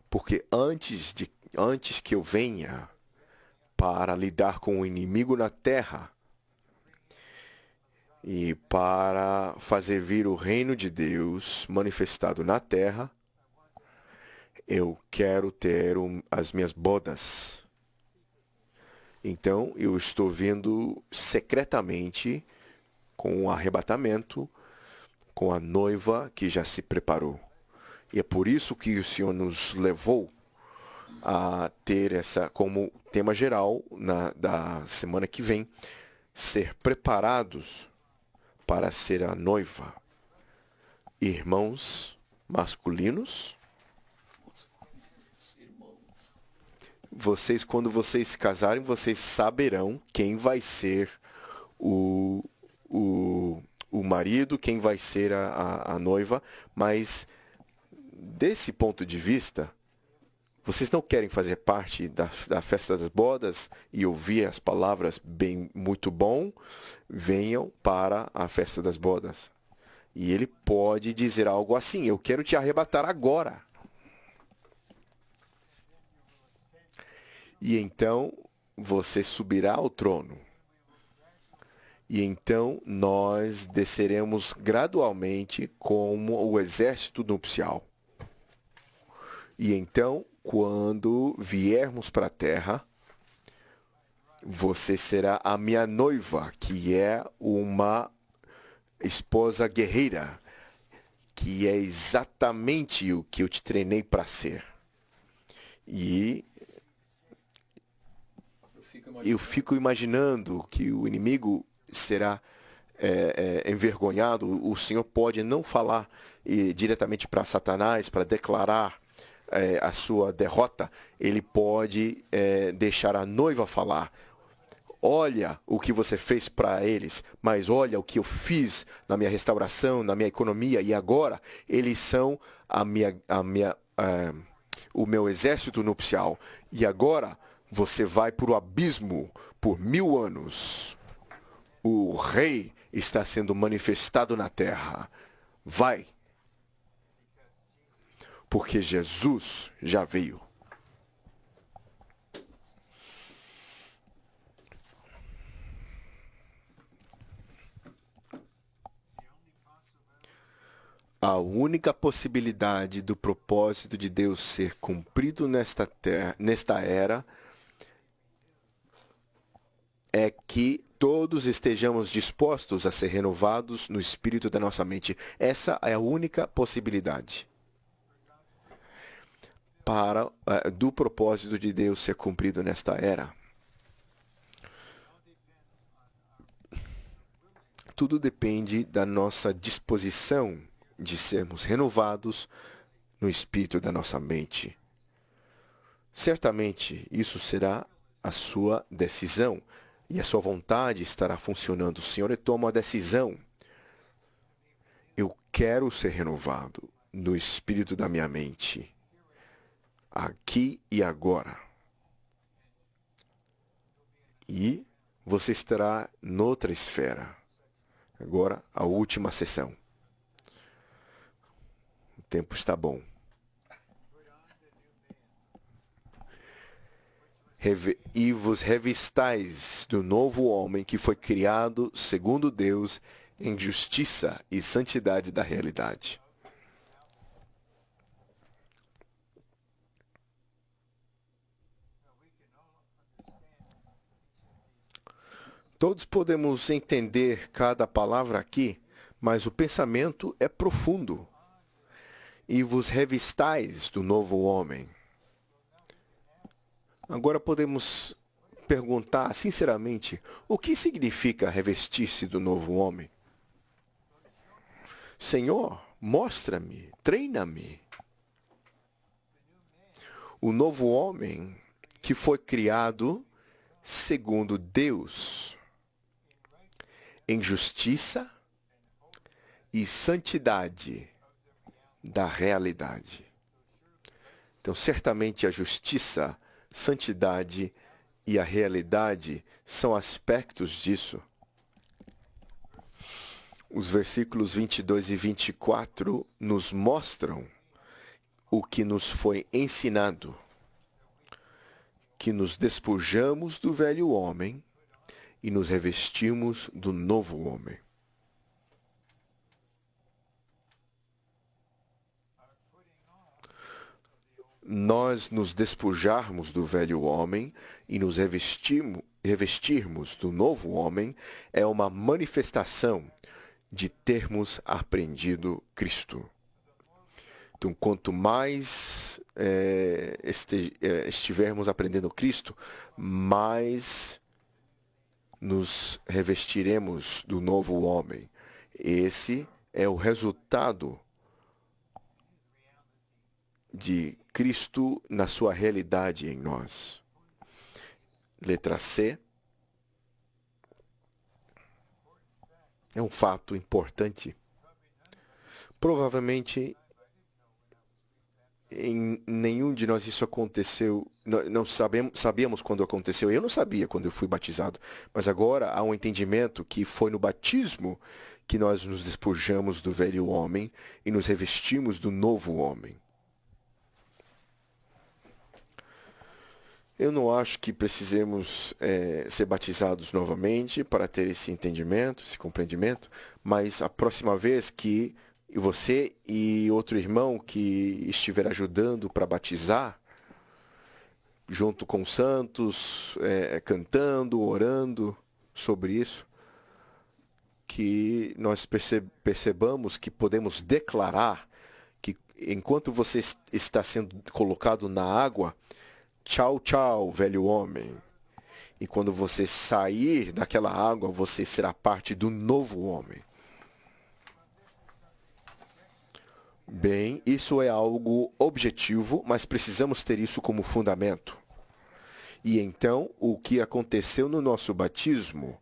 Porque antes que eu venha para lidar com o inimigo na terra e para fazer vir o reino de Deus manifestado na terra, eu quero ter as minhas bodas. Então, eu estou vindo secretamente com o arrebatamento, com a noiva que já se preparou. E é por isso que o Senhor nos levou a ter essa como tema geral da semana que vem, ser preparados para ser a noiva. Irmãos masculinos, quando vocês se casarem, vocês saberão quem vai ser o marido, quem vai ser a noiva, mas desse ponto de vista, vocês não querem fazer parte da festa das bodas e ouvir as palavras muito bom, venham para a festa das bodas. E ele pode dizer algo assim: eu quero te arrebatar agora. E então você subirá ao trono. E então nós desceremos gradualmente como o exército nupcial. E então, quando viermos para a terra, você será a minha noiva, que é uma esposa guerreira, que é exatamente o que eu te treinei para ser. E eu fico imaginando que o inimigo será envergonhado. O Senhor pode não falar diretamente para Satanás, para declarar a sua derrota. Ele pode deixar a noiva falar: olha o que você fez para eles, mas olha o que eu fiz na minha restauração, na minha economia, e agora eles são o meu exército nupcial. E agora você vai para o abismo por 1000 anos. O rei está sendo manifestado na terra. Vai. Porque Jesus já veio. A única possibilidade do propósito de Deus ser cumprido nesta era é que todos estejamos dispostos a ser renovados no espírito da nossa mente. Essa é a única possibilidade do propósito de Deus ser cumprido nesta era. Tudo depende da nossa disposição de sermos renovados no espírito da nossa mente. Certamente isso será a sua decisão e a sua vontade estará funcionando. O Senhor toma a decisão. Eu quero ser renovado no espírito da minha mente, aqui e agora. E você estará noutra esfera. Agora, a última sessão. O tempo está bom. E vos revistais do novo homem que foi criado segundo Deus em justiça e santidade da realidade. Todos podemos entender cada palavra aqui, mas o pensamento é profundo. E vos revistais do novo homem. Agora podemos perguntar sinceramente: o que significa revestir-se do novo homem? Senhor, mostra-me, treina-me. O novo homem que foi criado segundo Deus, em justiça e santidade da realidade. Então, certamente a justiça, santidade e a realidade são aspectos disso. Os versículos 22 e 24 nos mostram o que nos foi ensinado, que nos despojamos do velho homem e nos revestimos do novo homem. Nós nos despojarmos do velho homem e nos revestirmos do novo homem é uma manifestação de termos aprendido Cristo. Então, quanto mais estivermos aprendendo Cristo, mais nos revestiremos do novo homem. Esse é o resultado de Cristo na sua realidade em nós. Letra C. É um fato importante. Provavelmente em nenhum de nós isso aconteceu. Não sabíamos quando aconteceu. Eu não sabia quando eu fui batizado. Mas agora há um entendimento que foi no batismo que nós nos despojamos do velho homem e nos revestimos do novo homem. Eu não acho que precisemos ser batizados novamente para ter esse entendimento, esse compreendimento, mas a próxima vez que você e outro irmão que estiver ajudando para batizar, junto com os santos, cantando, orando sobre isso, que nós percebamos que podemos declarar que enquanto você está sendo colocado na água, tchau, tchau, velho homem. E quando você sair daquela água, você será parte do novo homem. Bem, isso é algo objetivo, mas precisamos ter isso como fundamento. E então, o que aconteceu no nosso batismo,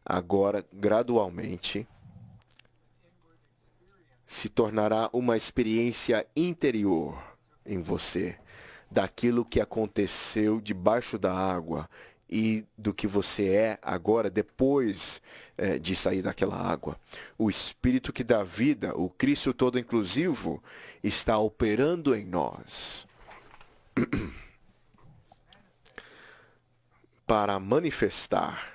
agora, gradualmente, se tornará uma experiência interior em você, daquilo que aconteceu debaixo da água e do que você é agora depois de sair daquela água. O Espírito que dá vida, o Cristo todo inclusivo, está operando em nós para manifestar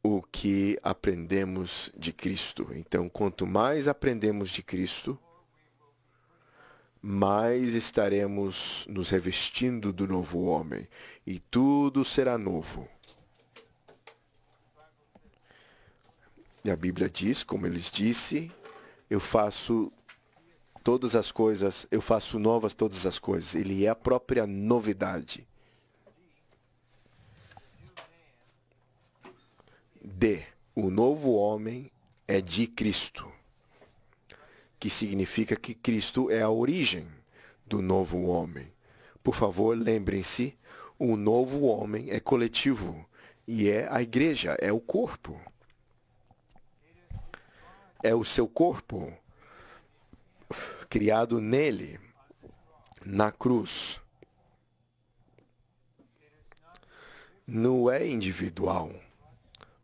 o que aprendemos de Cristo. Então, quanto mais aprendemos de Cristo, mais estaremos nos revestindo do novo homem, e tudo será novo. E a Bíblia diz, como eles disse, eu faço todas as coisas, eu faço novas todas as coisas. Ele é a própria novidade. D. O novo homem é de Cristo, que significa que Cristo é a origem do novo homem. Por favor, lembrem-se, o novo homem é coletivo e é a igreja, é o corpo. É o seu corpo criado nele, na cruz. Não é individual,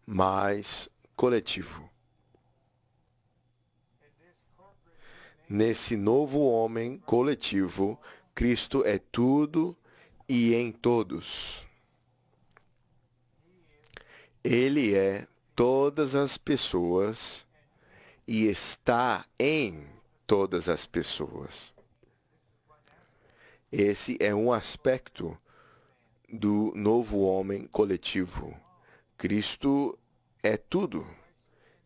mas coletivo. Nesse novo homem coletivo, Cristo é tudo e em todos. Ele é todas as pessoas e está em todas as pessoas. Esse é um aspecto do novo homem coletivo. Cristo é tudo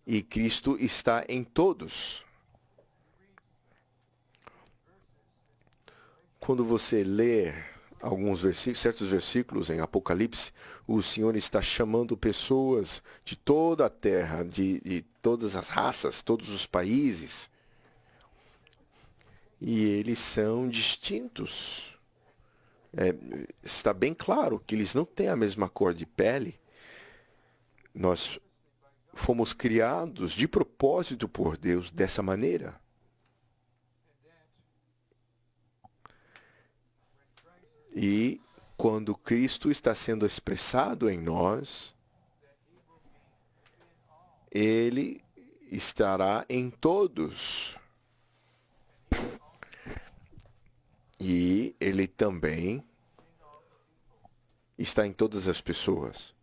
e Cristo está em todos. Quando você lê alguns versículos, certos versículos em Apocalipse, o Senhor está chamando pessoas de toda a terra, de todas as raças, todos os países. E eles são distintos. Está bem claro que eles não têm a mesma cor de pele. Nós fomos criados de propósito por Deus dessa maneira. E quando Cristo está sendo expressado em nós, ele estará em todos. E ele também está em todas as pessoas.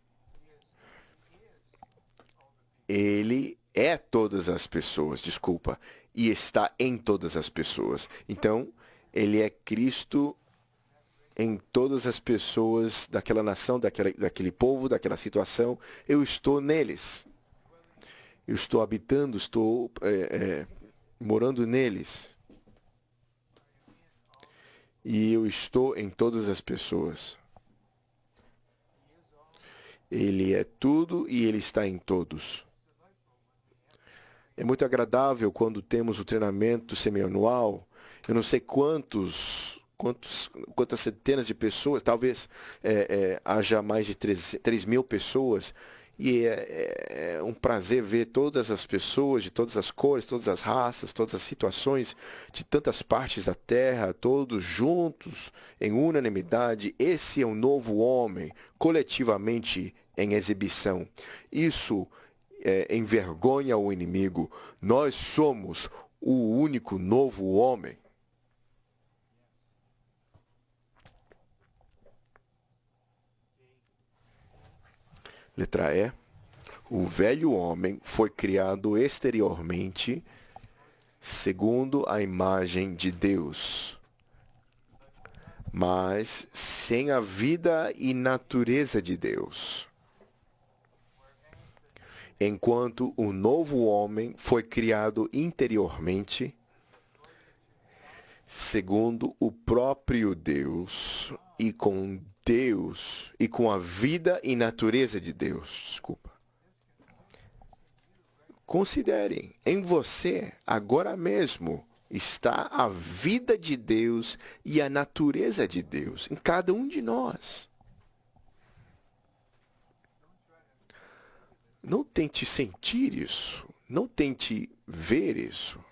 Ele é todas as pessoas, desculpa, e está em todas as pessoas. Então, ele é Cristo em todas as pessoas daquela nação, daquele povo, daquela situação. Eu estou neles. Eu estou habitando, estou morando neles. E eu estou em todas as pessoas. Ele é tudo e ele está em todos. É muito agradável quando temos o treinamento semianual. Eu não sei quantas centenas de pessoas, talvez haja mais de 3.000 pessoas. E é um prazer ver todas as pessoas, de todas as cores, todas as raças, todas as situações, de tantas partes da terra, todos juntos, em unanimidade. Esse é um novo homem, coletivamente em exibição. Isso envergonha o inimigo. Nós somos o único novo homem. Letra E. O velho homem foi criado exteriormente segundo a imagem de Deus, mas sem a vida e natureza de Deus. Enquanto o novo homem foi criado interiormente, segundo o próprio Deus e com a vida e natureza de Deus. Desculpa. Considerem, em você, agora mesmo, está a vida de Deus e a natureza de Deus, em cada um de nós. Não tente sentir isso, não tente ver isso.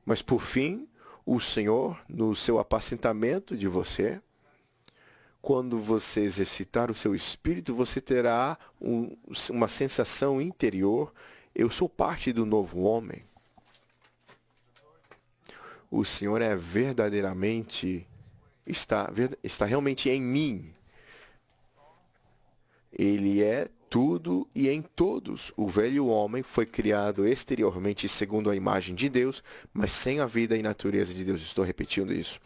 Mas, por fim, o Senhor, no seu apacentamento de você, quando você exercitar o seu espírito, você terá uma sensação interior: eu sou parte do novo homem. O Senhor é verdadeiramente, está realmente em mim. Ele é tudo e em todos. O velho homem foi criado exteriormente segundo a imagem de Deus, mas sem a vida e natureza de Deus. Estou repetindo isso.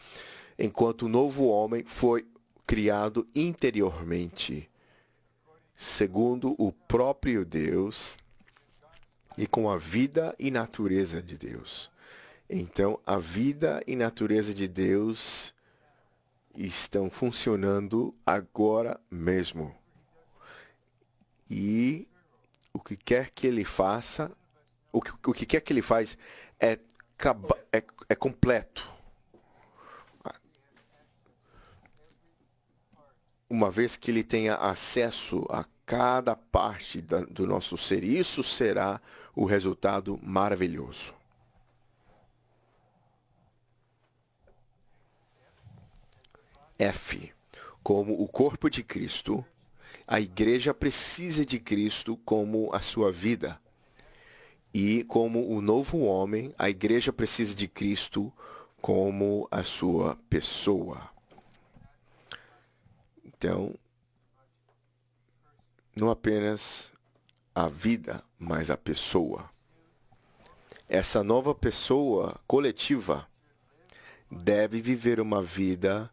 Enquanto o novo homem foi criado interiormente, segundo o próprio Deus e com a vida e natureza de Deus. Então, a vida e natureza de Deus estão funcionando agora mesmo. E o que quer que ele faça, o que quer que ele faz é completo. Uma vez que ele tenha acesso a cada parte do nosso ser, isso será o resultado maravilhoso. F. Como o corpo de Cristo, a igreja precisa de Cristo como a sua vida. E como o novo homem, a igreja precisa de Cristo como a sua pessoa. Então, não apenas a vida, mas a pessoa. Essa nova pessoa coletiva deve viver uma vida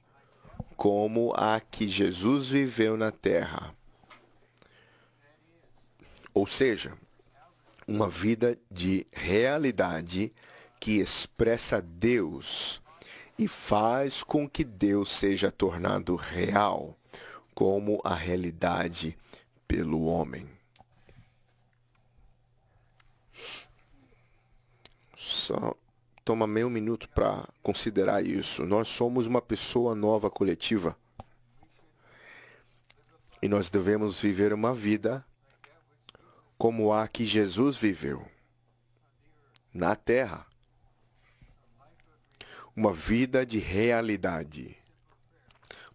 como a que Jesus viveu na terra. Ou seja, uma vida de realidade que expressa Deus e faz com que Deus seja tornado real como a realidade pelo homem. Só toma meio minuto para considerar isso. Nós somos uma pessoa nova coletiva e nós devemos viver uma vida como a que Jesus viveu na terra. Uma vida de realidade.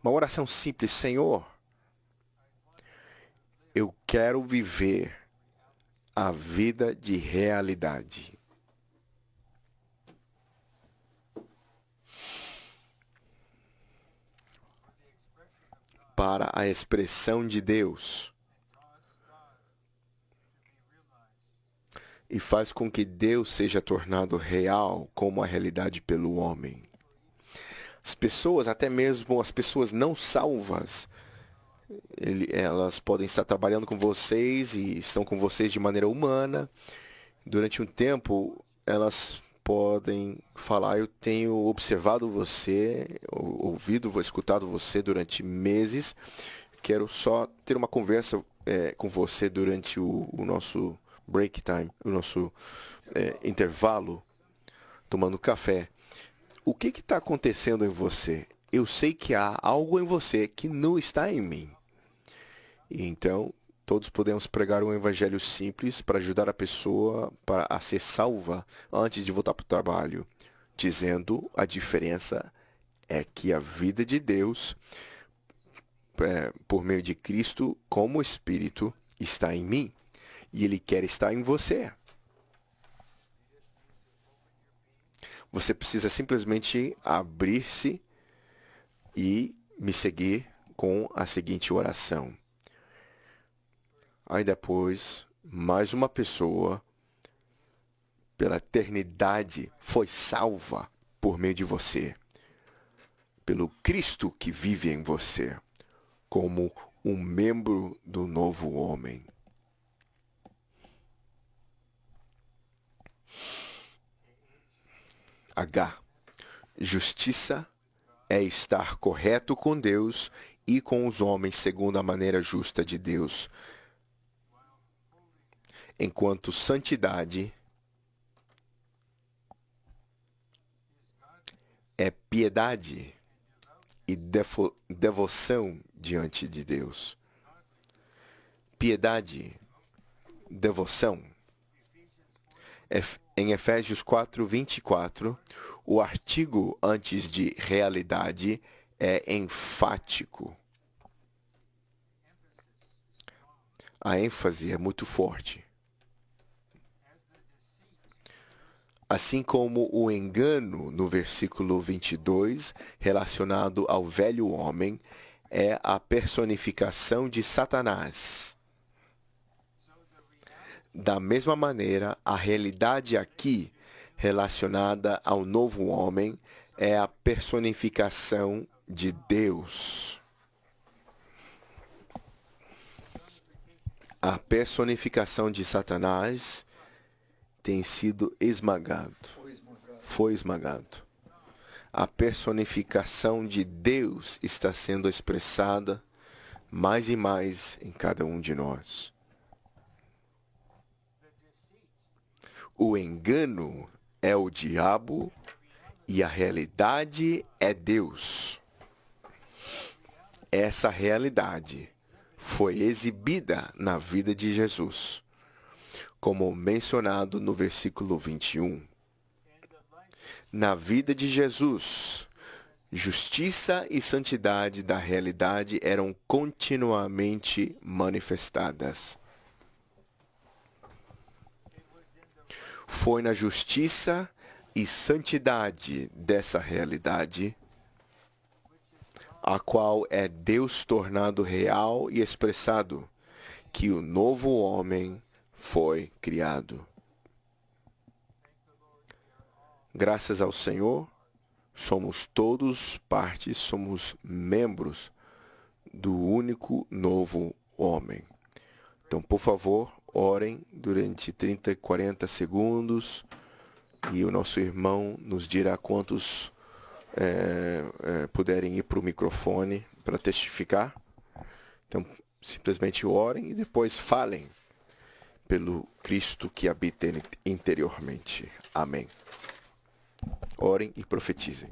Uma oração simples: Senhor, eu quero viver a vida de realidade. Para a expressão de Deus. E faz com que Deus seja tornado real como a realidade pelo homem. As pessoas, até mesmo as pessoas não salvas, elas podem estar trabalhando com vocês e estão com vocês de maneira humana. Durante um tempo, elas podem falar: eu tenho observado você, ouvido, escutado você durante meses. Quero só ter uma conversa com você durante o nosso break time, o nosso intervalo, tomando café. O que está acontecendo em você? Eu sei que há algo em você que não está em mim. E então, todos podemos pregar um evangelho simples para ajudar a pessoa a ser salva antes de voltar para o trabalho, dizendo: a diferença é que a vida de Deus, por meio de Cristo, como Espírito, está em mim. E Ele quer estar em você. Você precisa simplesmente abrir-se e me seguir com a seguinte oração. Aí depois, mais uma pessoa, pela eternidade, foi salva por meio de você. Pelo Cristo que vive em você, como um membro do novo homem. H. Justiça é estar correto com Deus e com os homens segundo a maneira justa de Deus. Enquanto santidade é piedade e devoção diante de Deus. Piedade, devoção. Em Efésios 4:24, o artigo antes de realidade é enfático. A ênfase é muito forte. Assim como o engano no versículo 22, relacionado ao velho homem, é a personificação de Satanás. Da mesma maneira, a realidade aqui, relacionada ao novo homem, é a personificação de Deus. A personificação de Satanás tem sido esmagado. Foi esmagado. A personificação de Deus está sendo expressada mais e mais em cada um de nós. O engano é o diabo e a realidade é Deus. Essa realidade foi exibida na vida de Jesus, como mencionado no versículo 21. Na vida de Jesus, justiça e santidade da realidade eram continuamente manifestadas. Foi na justiça e santidade dessa realidade, a qual é Deus tornado real e expressado, que o novo homem foi criado. Graças ao Senhor, somos todos partes, somos membros do único novo homem. Então, por favor, orem durante 30 e 40 segundos e o nosso irmão nos dirá quantos puderem ir para o microfone para testificar. Então, simplesmente orem e depois falem pelo Cristo que habita interiormente. Amém. Orem e profetizem.